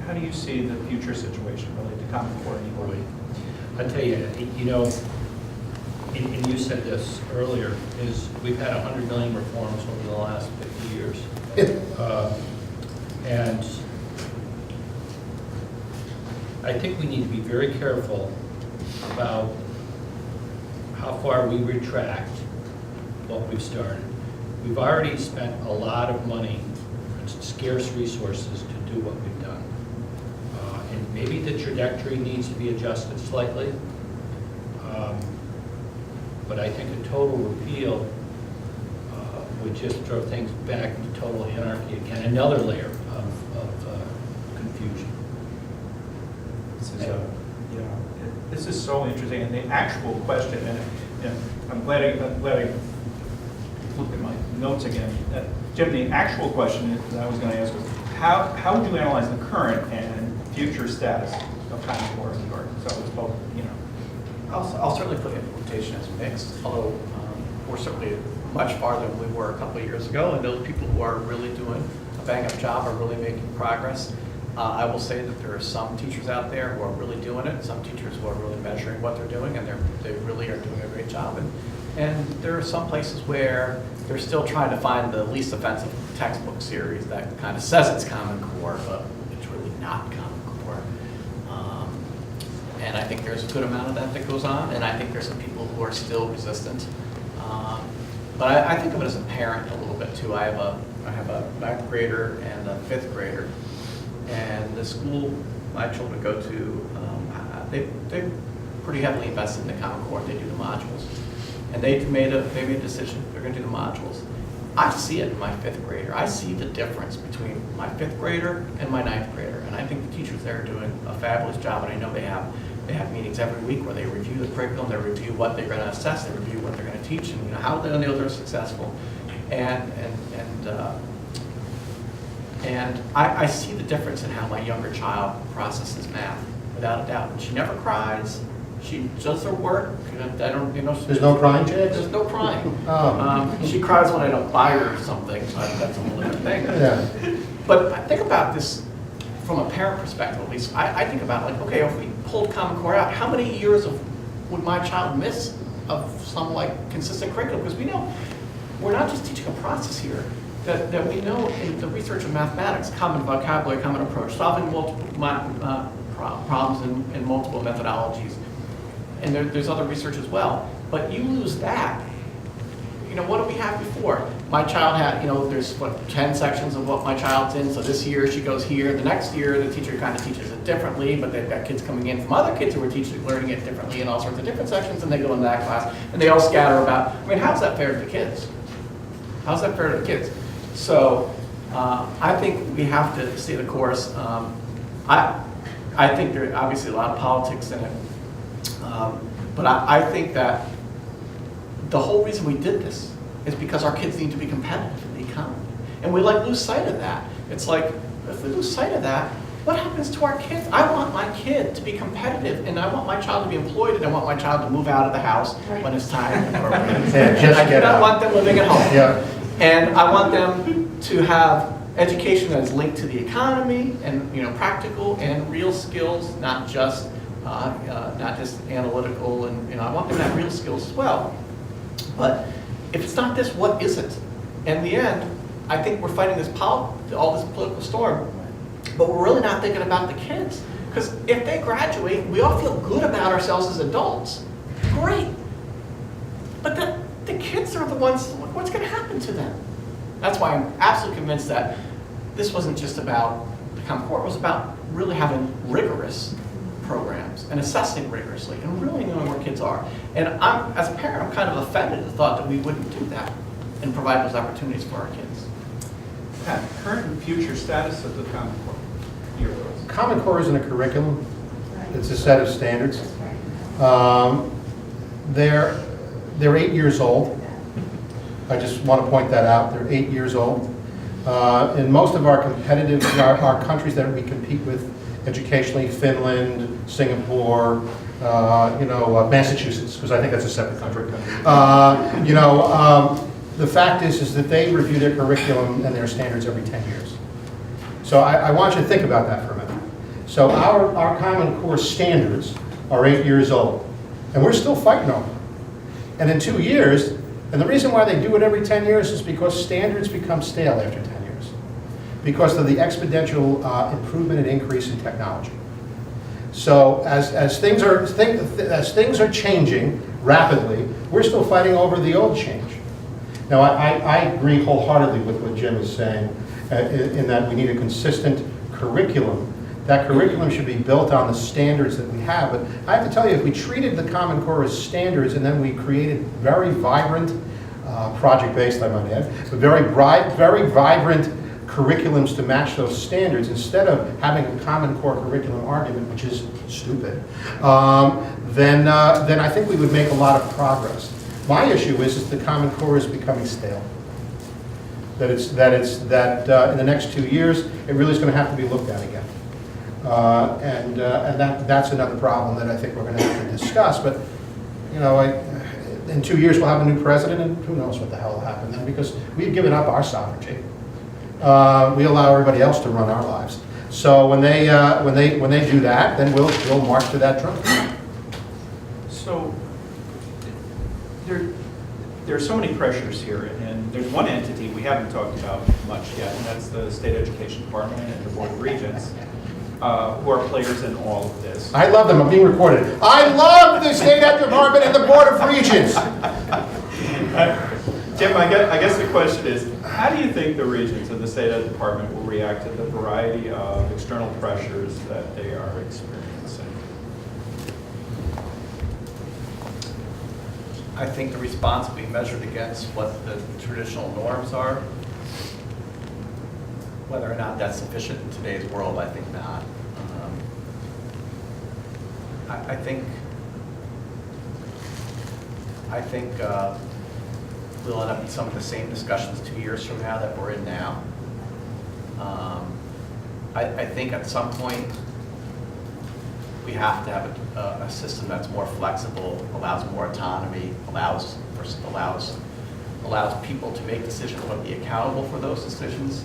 how do you see the future situation related to Common Core anymore?
I tell you, you know, and you said this earlier, is we've had 100 million reforms over the last 50 years. And I think we need to be very careful about how far we retract what we've started. We've already spent a lot of money and scarce resources to do what we've done. And maybe the trajectory needs to be adjusted slightly. But I think a total repeal would just throw things back into total anarchy again, another layer of confusion.
This is so interesting, and the actual question, and I'm glad I looked at my notes again. Jim, the actual question that I was going to ask was, how would you analyze the current and future status of Common Core in New York? So it's both, you know.
I'll certainly put implementation as mixed, although we're certainly much farther than we were a couple of years ago, and those people who are really doing a bang-up job are really making progress. I will say that there are some teachers out there who are really doing it, some teachers who are really measuring what they're doing, and they really are doing a great job. And there are some places where they're still trying to find the least offensive textbook series that kind of says it's Common Core, but it's really not Common Core. And I think there's a good amount of that goes on, and I think there's some people who are still resistant. But I think of it as a parent a little bit too. I have a ninth grader and a fifth grader, and the school my children go to, they're pretty heavily invested in the Common Core. They do the modules, and they made a decision. They're going to do the modules. I see it in my fifth grader. I see the difference between my fifth grader and my ninth grader, and I think the teachers there are doing a fabulous job. And I know they have meetings every week where they review the curriculum, they review what they're going to assess, they review what they're going to teach, and how they know they're successful. And I see the difference in how my younger child processes math, without a doubt. And she never cries. She does her work.
There's no crying, Chad?
There's no crying.
Oh.
She cries when I don't buy her something, but that's a whole other thing.
Yeah.
But I think about this from a parent perspective, at least. I think about, like, okay, if we pulled Common Core out, how many years would my child miss of some, like, consistent curriculum? Because we know we're not just teaching a process here, that we know in the research of mathematics, common vocabulary, common approach, solving multiple problems in multiple methodologies. And there's other research as well. But you lose that. What do we have before? My child had, there's 10 sections of what my child's in, so this year she goes here. The next year, the teacher kind of teaches it differently, but they've got kids coming in from other kids who are learning it differently in all sorts of different sections, and they go into that class, and they all scatter about. How's that fair to the kids? How's that fair to the kids? So I think we have to stay the course. I think there's obviously a lot of politics in it, but I think that the whole reason we did this is because our kids need to be competitive in the economy. And we lose sight of that. It's like, if we lose sight of that, what happens to our kids? I want my kid to be competitive, and I want my child to be employed, and I want my child to move out of the house when it's time. And I do not want them living at home.
Yeah.
And I want them to have education that is linked to the economy and practical and real skills, not just analytical. And I want them to have real skills as well. But if it's not this, what is it? In the end, I think we're fighting all this political storm, but we're really not thinking about the kids. Because if they graduate, we all feel good about ourselves as adults. Great. But the kids are the ones, what's going to happen to them? That's why I'm absolutely convinced that this wasn't just about the Common Core, it was about really having rigorous programs and assessing rigorously and really knowing where kids are. And as a parent, I'm kind of offended at the thought that we wouldn't do that and provide those opportunities for our kids.
Pat, current and future status of the Common Core. Your thoughts?
Common Core isn't a curriculum. It's a set of standards. They're 8 years old. I just want to point that out. They're 8 years old. In most of our competitive, our countries that we compete with educationally, Finland, Singapore, Massachusetts, because I think that's a separate country. The fact is that they review their curriculum and their standards every 10 years. So I want you to think about that for a minute. So our Common Core standards are 8 years old, and we're still fighting over them. And in 2 years, and the reason why they do it every 10 years is because standards become stale after 10 years, because of the exponential improvement and increase in technology. So as things are changing rapidly, we're still fighting over the old change. Now, I agree wholeheartedly with what Jim is saying, in that we need a consistent curriculum. That curriculum should be built on the standards that we have. But I have to tell you, if we treated the Common Core as standards and then we created very vibrant, project-based, I might add, but very vibrant curriculums to match those standards, instead of having a Common Core curriculum argument, which is stupid, then I think we would make a lot of progress. My issue is the Common Core is becoming stale. That in the next 2 years, it really is going to have to be looked at again. And that's another problem that I think we're going to have to discuss. But, in 2 years we'll have a new president, and who knows what the hell will happen then, because we've given up our sovereignty. We allow everybody else to run our lives. So when they do that, then we'll march to that drum.
So there are so many pressures here, and there's one entity we haven't talked about much yet, and that's the State Education Department and the Board of Regents, who are players in all of this.
I love them. I'm being recorded. I love the State Ed Department and the Board of Regents.
Jim, I guess the question is, how do you think the Regents and the State Ed Department will react to the variety of external pressures that they are experiencing?
I think the response will be measured against what the traditional norms are. Whether or not that's sufficient in today's world, I think not. I think we'll end up in some of the same discussions 2 years from now that we're in now. I think at some point we have to have a system that's more flexible, allows more autonomy, allows people to make decisions but be accountable for those decisions.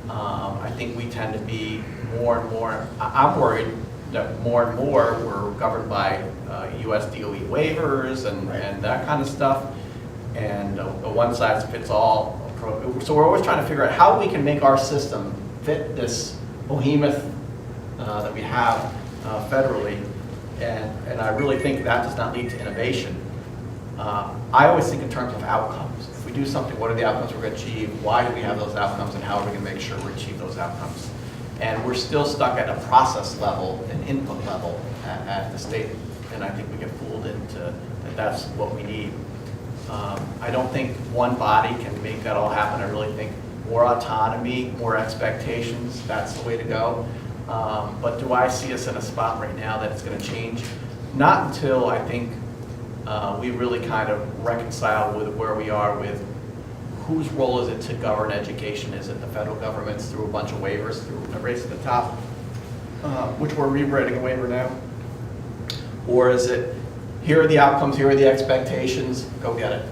I think we tend to be more and more, I'm worried that more and more we're governed by US DOE waivers and that kind of stuff, and a one-size-fits-all approach. So we're always trying to figure out how we can make our system fit this behemoth that we have federally, and I really think that does not lead to innovation. I always think in terms of outcomes. If we do something, what are the outcomes we're going to achieve? Why do we have those outcomes, and how are we going to make sure we achieve those outcomes? And we're still stuck at a process level, an input level at the state, and I think we get fooled into that that's what we need. I don't think one body can make that all happen. I really think more autonomy, more expectations, that's the way to go. But do I see us in a spot right now that it's going to change? Not until I think we really kind of reconcile with where we are with whose role is it to govern education? Is it the federal government's through a bunch of waivers, through a race to the top, which we're rewriting a waiver now? Or is it, here are the outcomes, here are the expectations, go get it?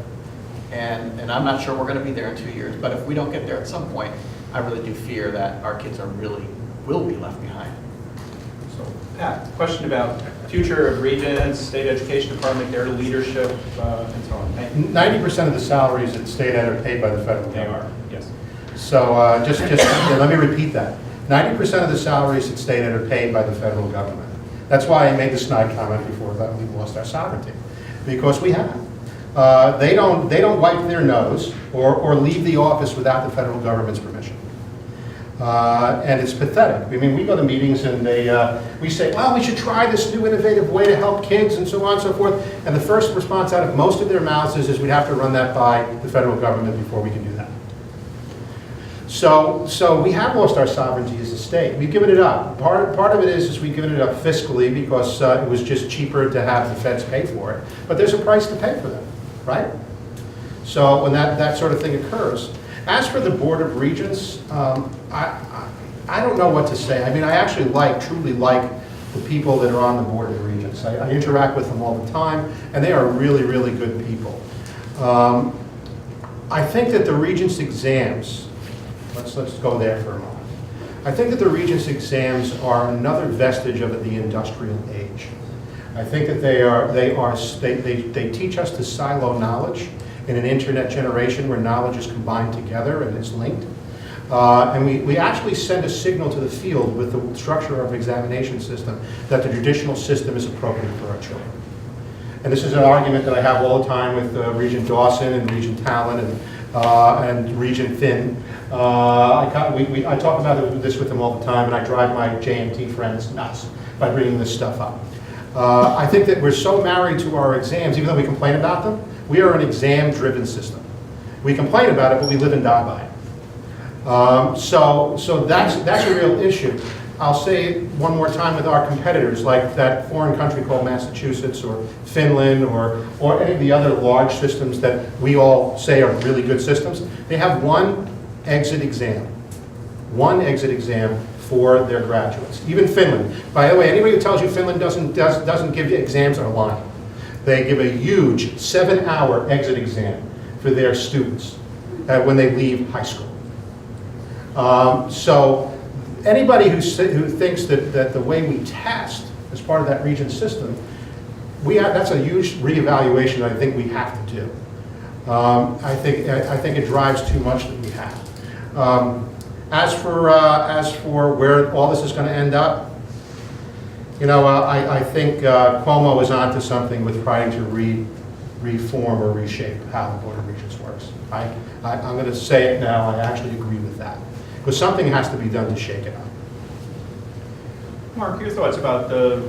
And I'm not sure we're going to be there in 2 years, but if we don't get there at some point, I really do fear that our kids will be left behind.
So, Pat, question about future of Regents, State Education Department, their leadership, and so on.
90% of the salaries at state ed are paid by the federal
They
government.
are, yes.
So just let me repeat that. 90% of the salaries at state ed are paid by the federal government. That's why I made the snide comment before that we've lost our sovereignty, because we have. They don't wipe their nose or leave the office without the federal government's permission. And it's pathetic. I mean, we go to meetings and we say, well, we should try this new innovative way to help kids and so on and so forth. And the first response out of most of their mouths is we'd have to run that by the federal government before we can do that. So we have lost our sovereignty as a state. We've given it up. Part of it is we've given it up fiscally because it was just cheaper to have the feds pay for it. But there's a price to pay for them, right? So when that sort of thing occurs. As for the Board of Regents, I don't know what to say. I mean, I actually truly like the people that are on the Board of Regents. I interact with them all the time, and they are really, really good people. I think that the Regents exams, let's go there for a moment. I think that the Regents exams are another vestige of the industrial age. I think that they teach us to silo knowledge in an internet generation where knowledge is combined together and it's linked. And we actually send a signal to the field with the structure of examination system that the traditional system is appropriate for our children. And this is an argument that I have all the time with Regent Dawson and Regent Talon and Regent Finn. I talk about this with them all the time, and I drive my JMT friends nuts by bringing this stuff up. I think that we're so married to our exams, even though we complain about them, we are an exam-driven system. We complain about it, but we live and die by it. So that's a real issue. I'll say it one more time with our competitors, like that foreign country called Massachusetts or Finland or any of the other large systems that we all say are really good systems. They have one exit exam for their graduates. Even Finland. By the way, anybody who tells you Finland doesn't give you exams are lying. They give a huge 7-hour exit exam for their students when they leave high school. So anybody who thinks that the way we test as part of that Regent system, that's a huge reevaluation that I think we have to do. I think it drives too much that we have. As for where all this is going to end up, you know, I think Cuomo is onto something with trying to reform or reshape how the Board of Regents works. I'm going to say it now, I actually agree with that. Because something has to be done to shake it up.
Mark, your thoughts about the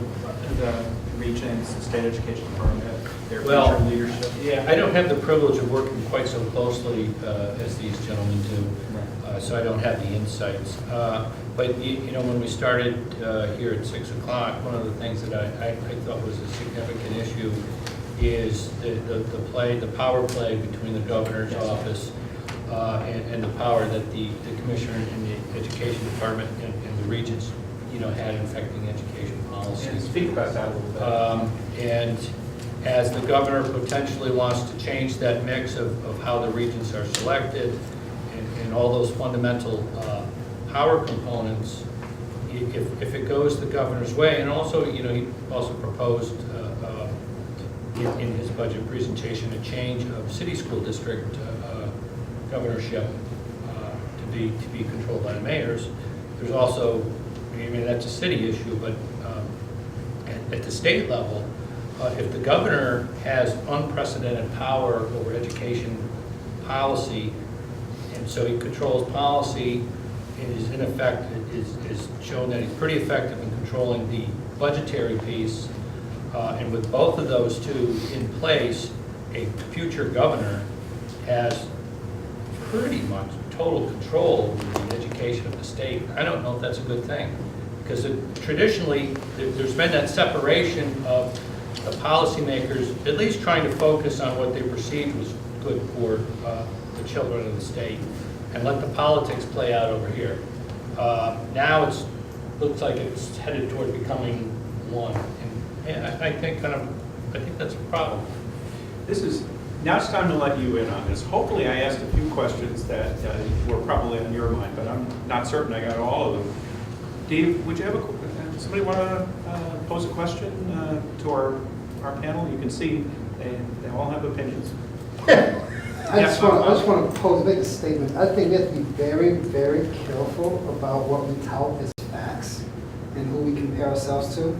Regents, the State Education Department, their
Well,
future leadership?
Yeah, I don't have the privilege of working quite so closely as these gentlemen do, so I don't have the insights. But you know, when we started here at 6 o'clock, one of the things that I thought was a significant issue is the power play between the governor's office and the power that the commissioner in the education department and the regents, you know, had affecting education policy.
Yeah, speak about that a little bit.
And as the governor potentially wants to change that mix of how the regents are selected and all those fundamental power components, if it goes the governor's way, and also, you know, he also proposed in his budget presentation a change of city school district governorship to be controlled by the mayors. There's also, I mean, that's a city issue, but at the state level, if the governor has unprecedented power over education policy, and so he controls policy, and is in effect, is shown that he's pretty effective in controlling the budgetary piece, and with both of those two in place, a future governor has pretty much total control over the education of the state. I don't know if that's a good thing, because traditionally, there's been that separation of the policymakers at least trying to focus on what they perceived was good for the children of the state and let the politics play out over here. Now it looks like it's headed toward becoming one. And I think that's a problem.
Now it's time to let you in on this. Hopefully I asked a few questions that were probably on your mind, but I'm not certain I got all of them. Dave, would you have somebody want to pose a question to our panel? You can see they all have opinions.
I just want to make a statement. I think we have to be very, very careful about what we tout as facts and who we compare ourselves to.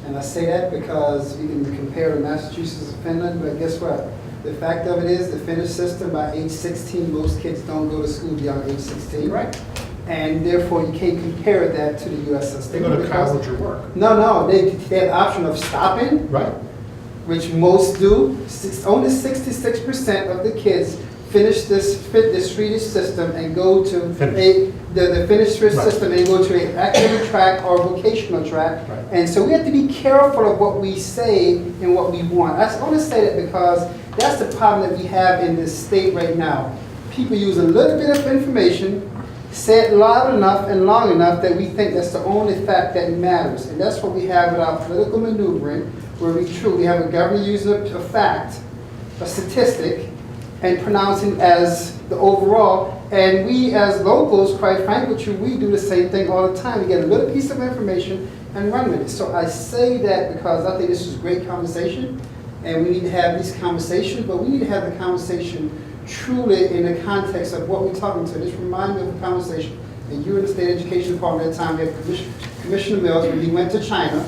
And I say that because we can compare to Massachusetts and Finland, but guess what? The fact of it is, the Finnish system, by age 16, most kids don't go to school beyond age 16.
Right.
And therefore, you can't compare that to the US system.
They go to
because-
college or work.
No, they have the option of stopping,
Right.
which most do. Only 66% of the kids finish the Swedish system and go to
Finish.
the Finnish Swiss
Right.
system and go to an academic track or vocational track.
Right.
And so we have to be careful of what we say and what we want. I only say that because that's the problem that we have in this state right now. People use a little bit of information, say it loud enough and long enough that we think that's the only fact that matters. And that's what we have with our political maneuvering, where we truly have a government using a fact, a statistic, and pronouncing as the overall. And we as locals, quite frankly, we do the same thing all the time. We get a little piece of information and run with it. So I say that because I think this is great conversation, and we need to have these conversations, but we need to have the conversation truly in the context of what we're talking to. This reminds me of a conversation that you were in the State Education Department at the time. We had Commissioner Mills when he went to China,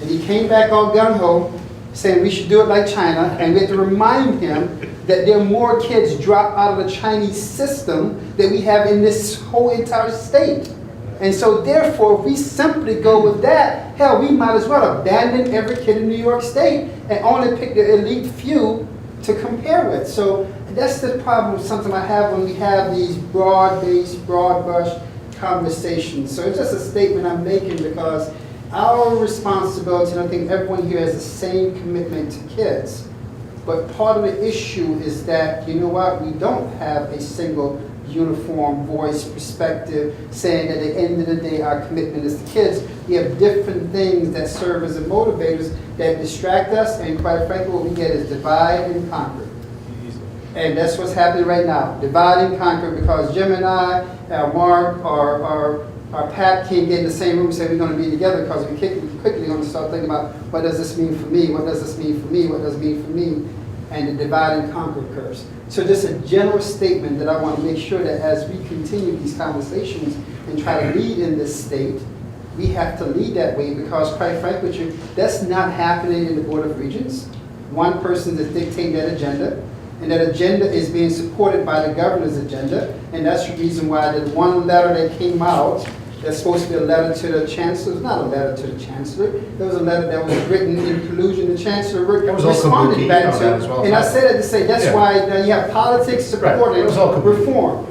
and he came back all gung-ho, saying we should do it like China, and we had to remind him that there are more kids drop out of the Chinese system than we have in this whole entire state. And so therefore, if we simply go with that, hell, we might as well abandon every kid in New York State and only pick the elite few to compare with. So that's the problem, something I have when we have these broad-based, broad-brush conversations. So it's just a statement I'm making because our responsibility, and I think everyone here has the same commitment to kids, but part of the issue is that, you know what, we don't have a single uniform voice perspective saying that at the end of the day our commitment is to kids. We have different things that serve as motivators that distract us, and quite frankly what we get is divide and conquer. And that's what's happening right now, divide and conquer, because Jim and I, Mark, or Pat can't get in the same room and say we're going to be together because we quickly going to start thinking about what does this mean for me, what does this mean for me, what does it mean for me, and the divide and conquer occurs. So just a general statement that I want to make sure that as we continue these conversations and try to lead in this state, we have to lead that way because quite frankly with you, that's not happening in the Board of Regents. One person is dictating that agenda, and that agenda is being supported by the governor's agenda, and that's the reason why the one letter that came out that's supposed to be a letter to the chancellor. It's not a letter to the chancellor. There was a letter that was written in collusion. The chancellor responded back to. And I said that to say that's why you have politics supporting reform.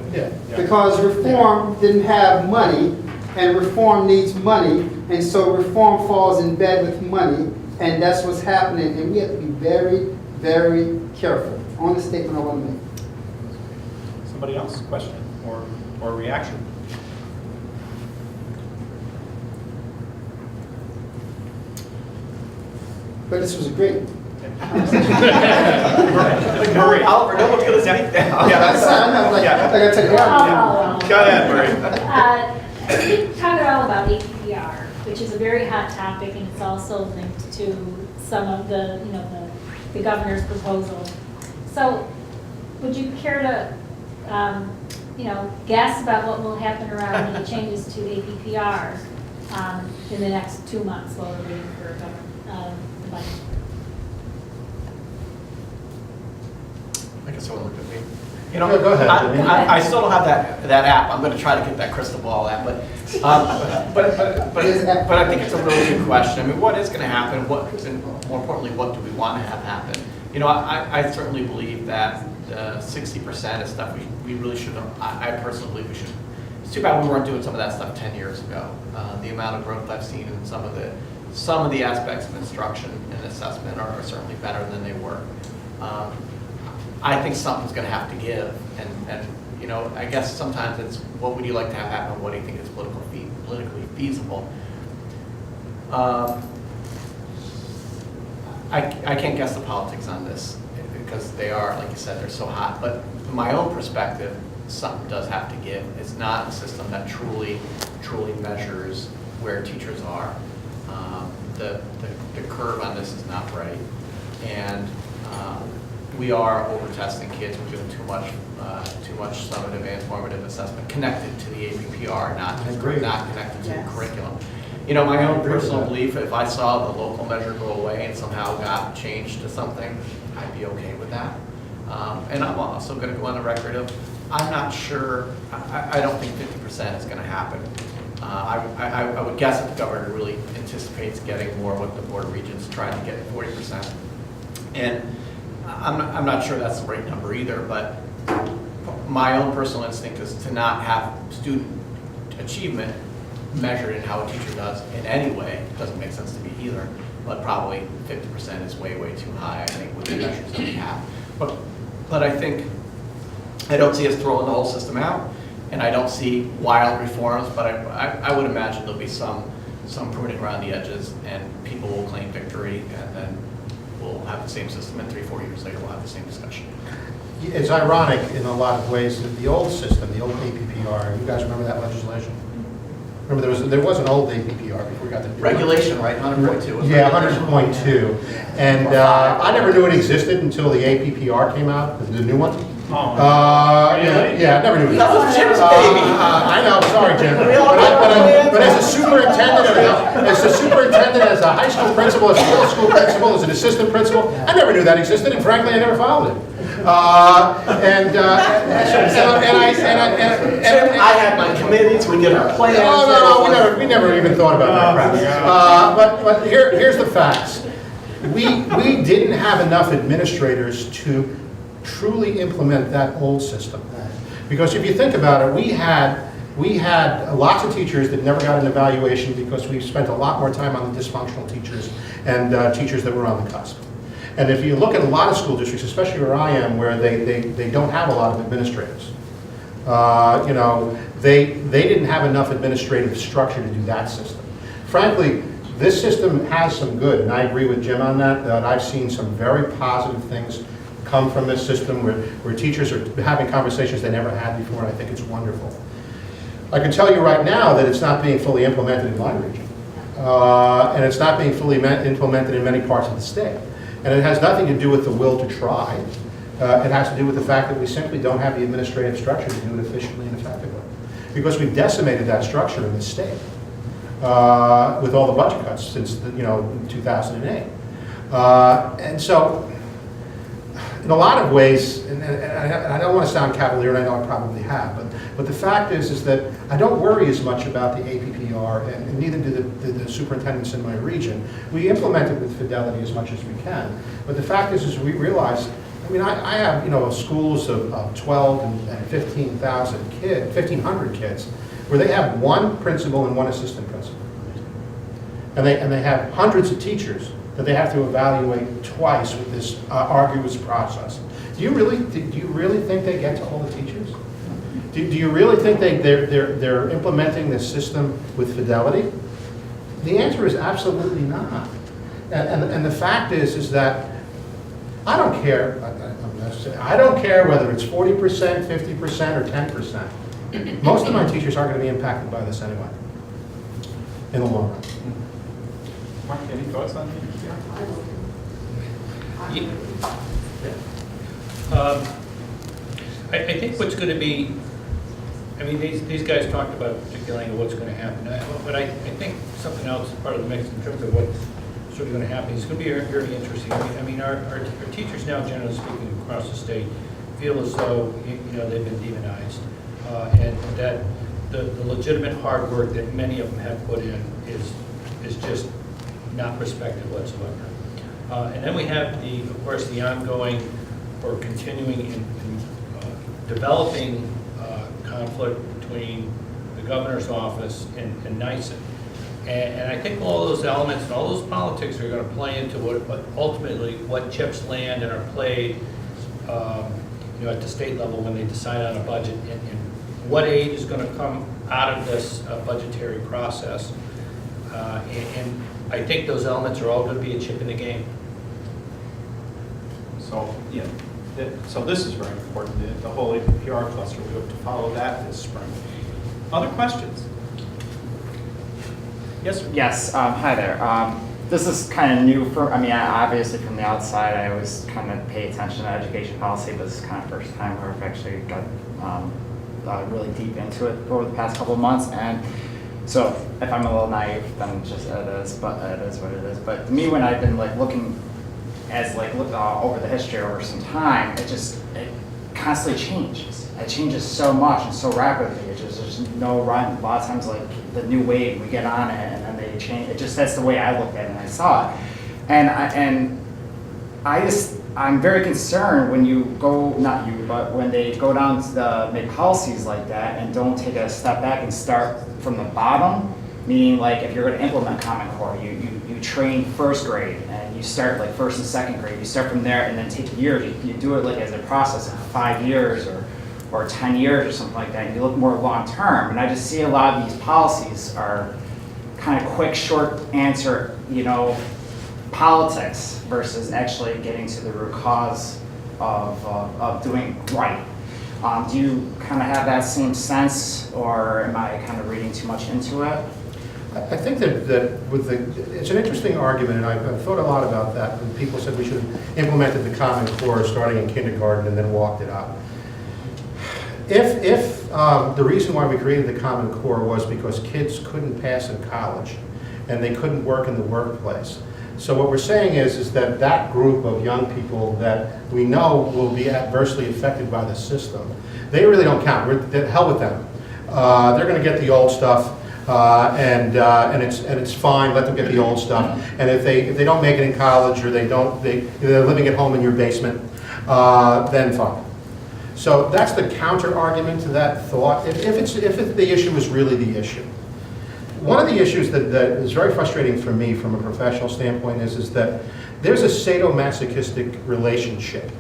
Because reform didn't have money, and reform needs money, and so reform falls in bed with money, and that's what's happening. And we have to be very, very careful on the statement I want to make.
Somebody else, question or reaction?
But this was great.
Marie.
Oliver, no one's gonna speak now.
I know, like, I gotta take it out.
Go ahead, Marie.
We talked all about APPR, which is a very hot topic, and it's also linked to some of the, the governor's proposal. So, would you care to, guess about what will happen around any changes to APPR in the next 2 months while we're waiting for the budget?
I guess someone looked at me.
Go ahead.
I still don't have that app. I'm going to try to get that crystal ball app, but I think it's a really good question. I mean, what is going to happen? And more importantly, what do we want to have happen? I certainly believe that 60% of stuff we really should. I personally believe we should. It's too bad we weren't doing some of that stuff 10 years ago. The amount of growth I've seen in some of the aspects of instruction and assessment are certainly better than they were. I think something's going to have to give, and I guess sometimes it's what would you like to have happen, what do you think is politically feasible. I can't guess the politics on this because they are, like you said, they're so hot. But from my own perspective, something does have to give. It's not a system that truly measures where teachers are. The curve on this is not right, and we are over-testing kids. We're doing too much summative and formative assessment connected to the APPR, not connected to the curriculum. My own personal belief, if I saw the local measure go away and somehow got changed to something, I'd be okay with that. And I'm also going to go on the record of, I'm not sure, I don't think 50% is going to happen. I would guess that the governor really anticipates getting more what the Board of Regents tried to get at 40%. And I'm not sure that's the right number either, but my own personal instinct is to not have student achievement measured in how a teacher does in any way. It doesn't make sense to me either, but probably 50% is way, way too high, I think, with the measures that we have. But I think, I don't see us throwing the whole system out, and I don't see wild reforms, but I would imagine there'll be some pruning around the edges, and people will claim victory, and then we'll have the same system, and 3-4 years later, we'll have the same discussion.
It's ironic in a lot of ways that the old system, the old APPR, you guys remember that legislation? Remember there was an old APPR before we got the new
Regulation, right, 100.2.
Yeah, 100.2. And I never knew it existed until the APPR came out, the new one. Yeah, I never knew it.
That was Jim's baby.
I know, sorry, Jim. But as a superintendent, as a high school principal, as a middle school principal, as an assistant principal, I never knew that existed, and frankly, I never followed it.
I had my committees, we did our plans.
No, we never even thought about that crap. But here's the facts. We didn't have enough administrators to truly implement that old system. Because if you think about it, we had lots of teachers that never got an evaluation because we spent a lot more time on the dysfunctional teachers and teachers that were on the cusp. And if you look at a lot of school districts, especially where I am, where they don't have a lot of administrators, they didn't have enough administrative structure to do that system. Frankly, this system has some good, and I agree with Jim on that, that I've seen some very positive things come from this system where teachers are having conversations they never had before, and I think it's wonderful. I can tell you right now that it's not being fully implemented in my region, and it's not being fully implemented in many parts of the state. And it has nothing to do with the will to try. It has to do with the fact that we simply don't have the administrative structure to do it efficiently and effectively. Because we've decimated that structure in the state with all the budget cuts since 2008. And so, in a lot of ways, and I don't want to sound cavalier, and I know I probably have, but the fact is that I don't worry as much about the APPR, and neither do the superintendents in my region. We implement it with fidelity as much as we can, but the fact is we realize, I mean, I have schools of 12 and 15,000 kids, 1,500 kids, where they have one principal and one assistant principal, and they have hundreds of teachers that they have to evaluate twice with this arduous process. Do you really think they get to all the teachers? Do you really think they're implementing this system with fidelity? The answer is absolutely not. And the fact is that I don't care. I don't care whether it's 40%, 50%, or 10%. Most of my teachers aren't going to be impacted by this anyway, in the long run.
Mark, any thoughts on that?
I think what's going to be, I mean, these guys talked about articulating what's going to happen, but I think something else is part of the mix in terms of what's sort of going to happen. It's going to be very interesting. I mean, our teachers now, generally speaking, across the state, feel as though they've been demonized, and that the legitimate hard work that many of them have put in is just not respected whatsoever. And then we have of course, the ongoing or continuing in developing conflict between the governor's office and NYSEN. And I think all those elements and all those politics are going to play into what chips land and are played, at the state level when they decide on a budget, and what aid is going to come out of this budgetary process. And I think those elements are all going to be a chip in the game.
So, so this is very important, the whole APPR cluster. We hope to follow that this spring. Other questions? Yes, sir.
Yes, hi there. This is kind of new obviously from the outside, I always kind of pay attention to education policy, but this is kind of first time where I've actually got really deep into it over the past couple of months. And so if I'm a little naive, then just it is what it is. But to me, when I've been looking as like look over the history over some time, it constantly changes. It changes so much and so rapidly. There's no rhyme. A lot of times, like the new wave, we get on it and then they change. That's the way I looked at it and I saw it. I'm very concerned when you go, not you, but when they go down to make policies like that and don't take a step back and start from the bottom. Meaning, like, if you're going to implement Common Core, you train first grade, and you start, like, first and second grade. You start from there, and then take years. You do it, like, as a process of 5 years or 10 years or something like that. And you look more long-term. And I just see a lot of these policies are kind of quick, short answer, politics versus actually getting to the root cause of doing right. Do you kind of have that same sense, or am I kind of reading too much into it?
I think that it's an interesting argument, and I've thought a lot about that. When people said we should have implemented the Common Core starting in kindergarten and then walked it up. If the reason why we created the Common Core was because kids couldn't pass in college and they couldn't work in the workplace. So what we're saying is that group of young people that we know will be adversely affected by the system, they really don't count. The hell with them. They're going to get the old stuff. And it's fine. Let them get the old stuff. And if they don't make it in college, or they're living at home in your basement, then fine. So that's the counter argument to that thought. If the issue is really the issue, one of the issues that is very frustrating for me from a professional standpoint is that there's a sadomasochistic relationship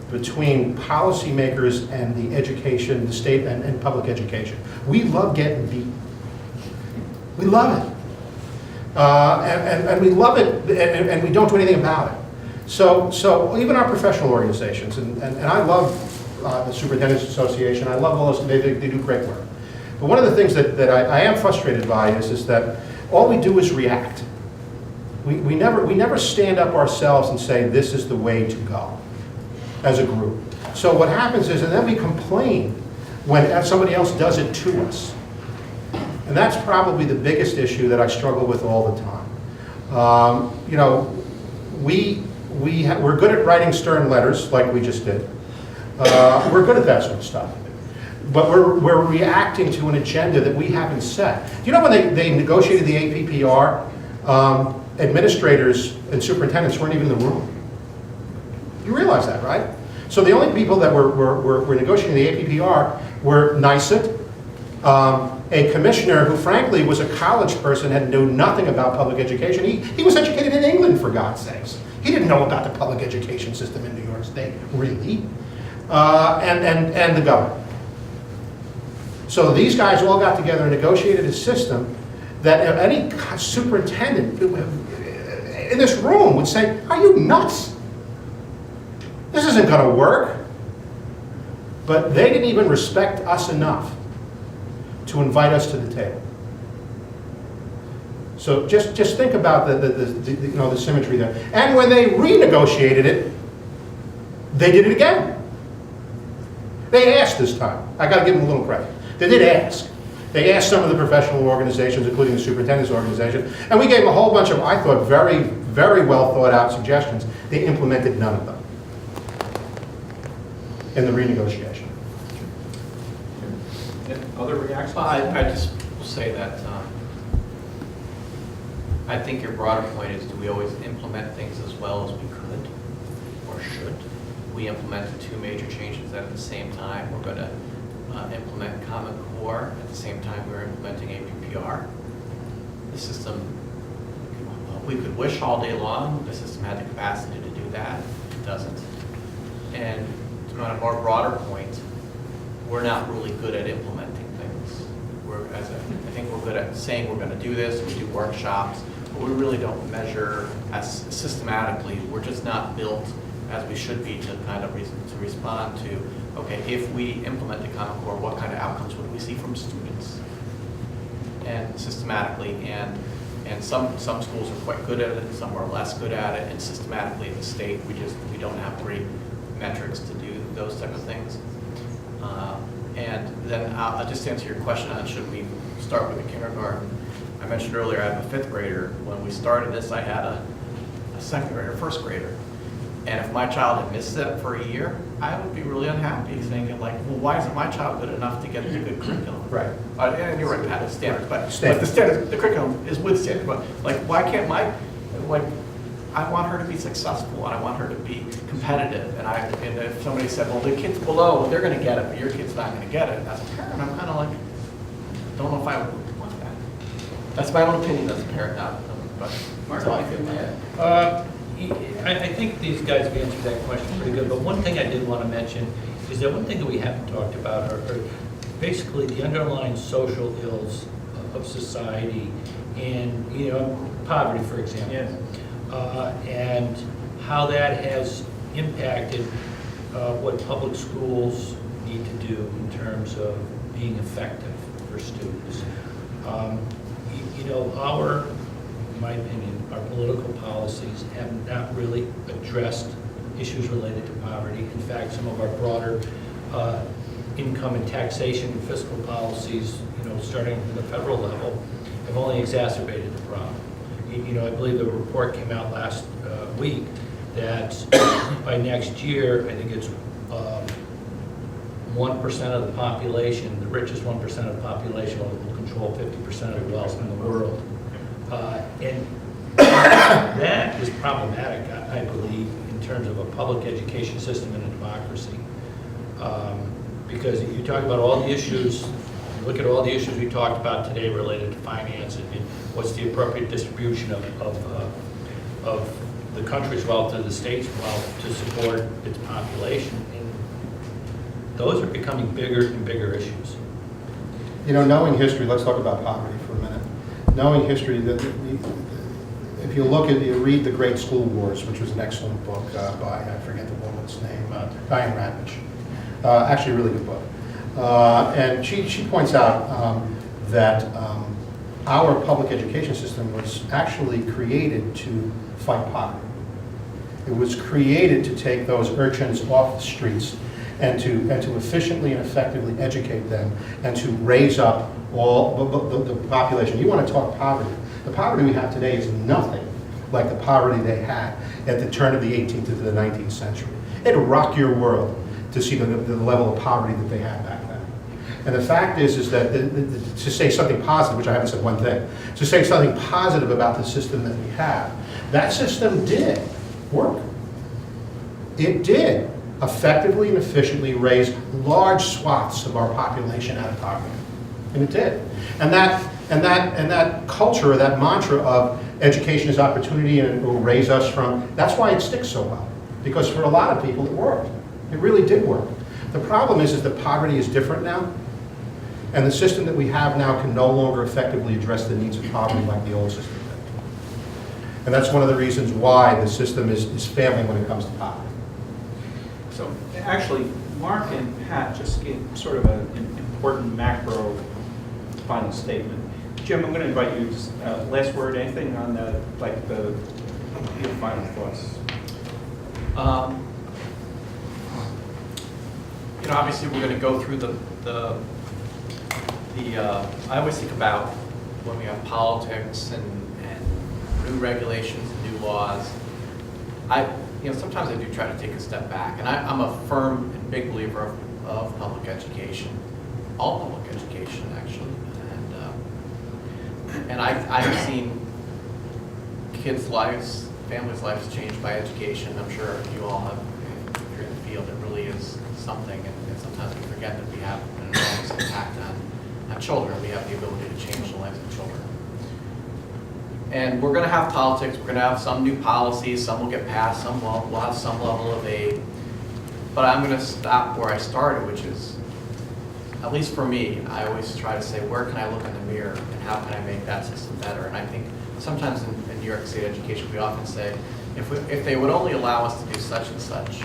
between policymakers and the education, the state and public education. We love getting beat. We love it. And we love it, and we don't do anything about it. So even our professional organizations, and I love the Superintendents Association, I love all those, they do great work. But one of the things that I am frustrated by is that all we do is react. We never stand up ourselves and say, this is the way to go, as a group. So what happens is, and then we complain when somebody else does it to us. And that's probably the biggest issue that I struggle with all the time. We're good at writing stern letters, like we just did. We're good at that sort of stuff. But we're reacting to an agenda that we haven't set. Do you know when they negotiated the APPR, administrators and superintendents weren't even in the room? You realize that, right? So the only people that were negotiating the APPR were NYSET, a commissioner who frankly was a college person, had knew nothing about public education. He was educated in England, for God's sakes. He didn't know about the public education system in New York State, really. And the governor. So these guys all got together and negotiated a system that any superintendent in this room would say, are you nuts? This isn't going to work. But they didn't even respect us enough to invite us to the table. So just think about the symmetry there. And when they renegotiated it, they did it again. They asked this time. I got to give them a little credit. They did ask. They asked some of the professional organizations, including the superintendent's organization, and we gave them a whole bunch of, I thought, very, very well thought out suggestions. They implemented none of them in the renegotiation.
Other reactions?
I just will say that I think your broader point is, do we always implement things as well as we could or should? We implemented two major changes at the same time. We're going to implement Common Core at the same time we're implementing APPR. The system, we could wish all day long the system had the capacity to do that. It doesn't. And on a more broader point, we're not really good at implementing things. I think we're good at saying we're going to do this, we do workshops, but we really don't measure as systematically. We're just not built as we should be to kind of to respond to, okay, if we implement the Common Core, what kind of outcomes would we see from students? And systematically, and some schools are quite good at it, some are less good at it, and systematically in the state, we don't have great metrics to do those type of things. And then I'll just answer your question on should we start with the kindergarten. I mentioned earlier I have a 5th grader. When we started this, I had a 2nd grader, 1st grader. And if my child had missed it for a year, I would be really unhappy, thinking like, well, why isn't my child good enough to get the good curriculum?
Right.
And you're right, Pat, it's standards, but the
Standards.
the curriculum is with standards, but like, why can't like, I want her to be successful, and I want her to be competitive, and if somebody said, well, the kids below, they're gonna get it, but your kid's not gonna get it, as a parent, I'm kinda like, don't know if I would want that. That's my own opinion as a parent, not, but that's how I feel about it.
I think these guys have answered that question pretty good, but one thing I did want to mention is that one thing that we haven't talked about are basically the underlying social ills of society and, you know, poverty, for example.
Yes.
And how that has impacted what public schools need to do in terms of being effective for students. You know, in my opinion, our political policies have not really addressed issues related to poverty. In fact, some of our broader income and taxation and fiscal policies, you know, starting at the federal level, have only exacerbated the problem. You know, I believe the report came out last week that by next year, I think it's 1% of the population, the richest 1% of the population will control 50% of the wealth in the world. And that is problematic, I believe, in terms of a public education system and a democracy. Because you talk about all the issues, you look at all the issues we talked about today related to finance and what's the appropriate distribution of the country's wealth to the state's wealth to support its population. And those are becoming bigger and bigger issues.
You know, knowing history, let's talk about poverty for a minute. Knowing history, if you read The Great School Wars, which was an excellent book by, I forget the woman's name, Diane Radnich. Actually, a really good book. And she points out that our public education system was actually created to fight poverty. It was created to take those urchins off the streets and to efficiently and effectively educate them and to raise up all the population. You want to talk poverty. The poverty we have today is nothing like the poverty they had at the turn of the 18th to the 19th century. It'll rock your world to see the level of poverty that they had back then. And the fact is that to say something positive, which I haven't said one thing, to say something positive about the system that we have, that system did work. It did effectively and efficiently raise large swaths of our population out of poverty. And it did. And that culture, or that mantra of education is opportunity and it will raise us from, that's why it sticks so well. Because for a lot of people it worked. It really did work. The problem is that poverty is different now. And the system that we have now can no longer effectively address the needs of poverty like the old system did. And that's one of the reasons why the system is failing when it comes to poverty.
So actually, Mark and Pat just gave sort of an important macro final statement. Jim, I'm going to invite you, just last word, anything on your final thoughts?
You know, obviously, we're going to go through I always think about when we have politics and new regulations and new laws. Sometimes I do try to take a step back, and I'm a firm and big believer of public education, all public education, actually. And I've seen kids' lives, families' lives changed by education. I'm sure you all have, if you're in the field, it really is something, and sometimes we forget that we have an enormous impact on children. We have the ability to change the lives of children. And we're going to have politics, we're going to have some new policies, some will get passed, some won't, we'll have some level of aid. But I'm going to stop where I started, which is, at least for me, I always try to say, where can I look in the mirror and how can I make that system better? And I think sometimes in New York State education, we often say, if they would only allow us to do such and such.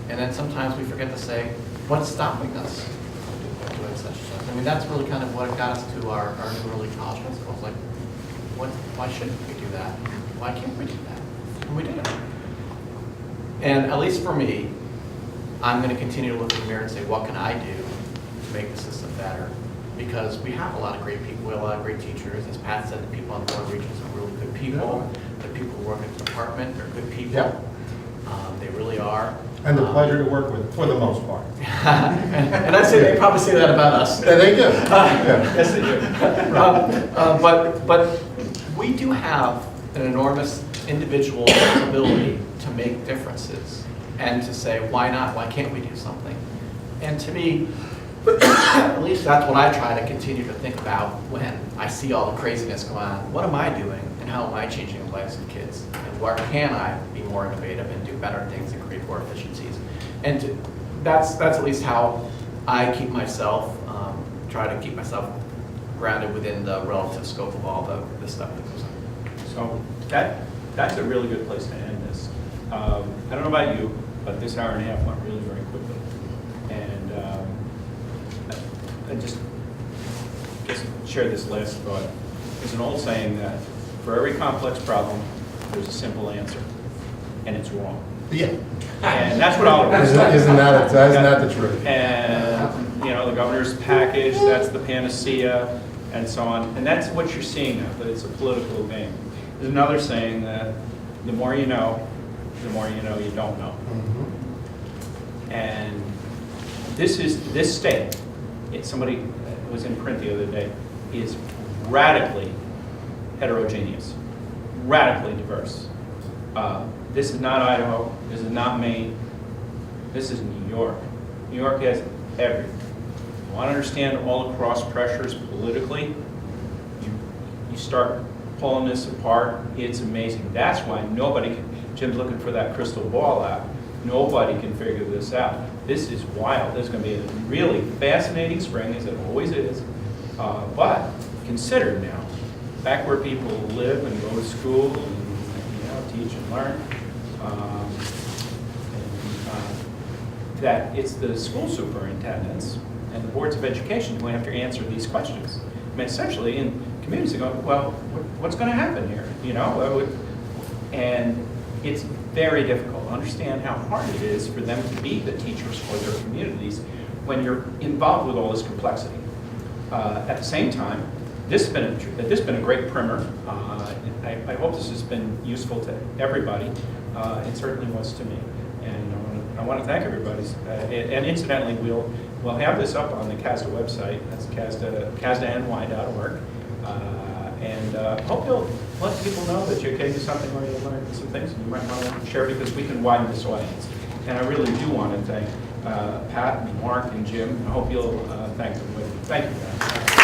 And then sometimes we forget to say, what's stopping us from doing such and such? I mean, that's really kind of what got us to our new early college principles. Like, why shouldn't we do that? Why can't we do that? And we did it. And at least for me, I'm going to continue to look in the mirror and say, what can I do to make the system better? Because we have a lot of great people, we have a lot of great teachers. As Pat said, the people on the board of regents are really good people. The people who work in the department are good people.
Yep.
They really are.
And a pleasure to work with, for the most part.
And I'd say they probably say that about us.
Yeah, they do. Yeah.
Yes, they do. But we do have an enormous individual ability to make differences and to say, why not? Why can't we do something? And to me, at least that's what I try to continue to think about when I see all the craziness going on. What am I doing and how am I changing the lives of kids? And where can I be more innovative and do better things and create more efficiencies? And that's at least how I keep myself, try to keep myself grounded within the relative scope of all the stuff that goes on.
So that's a really good place to end this. I don't know about you, but this hour and a half went really very quickly. And I just share this last thought. There's an old saying that for every complex problem, there's a simple answer, and it's wrong.
Yeah.
And that's what I'll.
Isn't that the truth?
And, you know, the governor's package, that's the panacea, and so on. And that's what you're seeing now, but it's a political game. There's another saying that the more you know you don't know. And this state, somebody was in print the other day, is radically heterogeneous, radically diverse. This is not Idaho, this is not Maine, this is New York. New York has everything. You want to understand all the cross pressures politically, you start pulling this apart, it's amazing. That's why Jim's looking for that crystal ball out. Nobody can figure this out. This is wild. This is going to be a really fascinating spring, as it always is. But consider now, back where people live and go to school and teach and learn, that it's the school superintendents and the boards of education who have to answer these questions. I mean, essentially, in communities, they go, well, what's going to happen here? You know, and it's very difficult to understand how hard it is for them to be the teachers for their communities when you're involved with all this complexity. At the same time, this has been a great primer. I hope this has been useful to everybody. It certainly was to me. And I want to thank everybody. And incidentally, we'll have this up on the CASDA website. That's CASDANY.org. And hope you'll let people know that you can do something where you'll learn some things and you might want to share because we can widen this audience. And I really do want to thank Pat and Mark and Jim. I hope you'll thank them with me. Thank you, guys.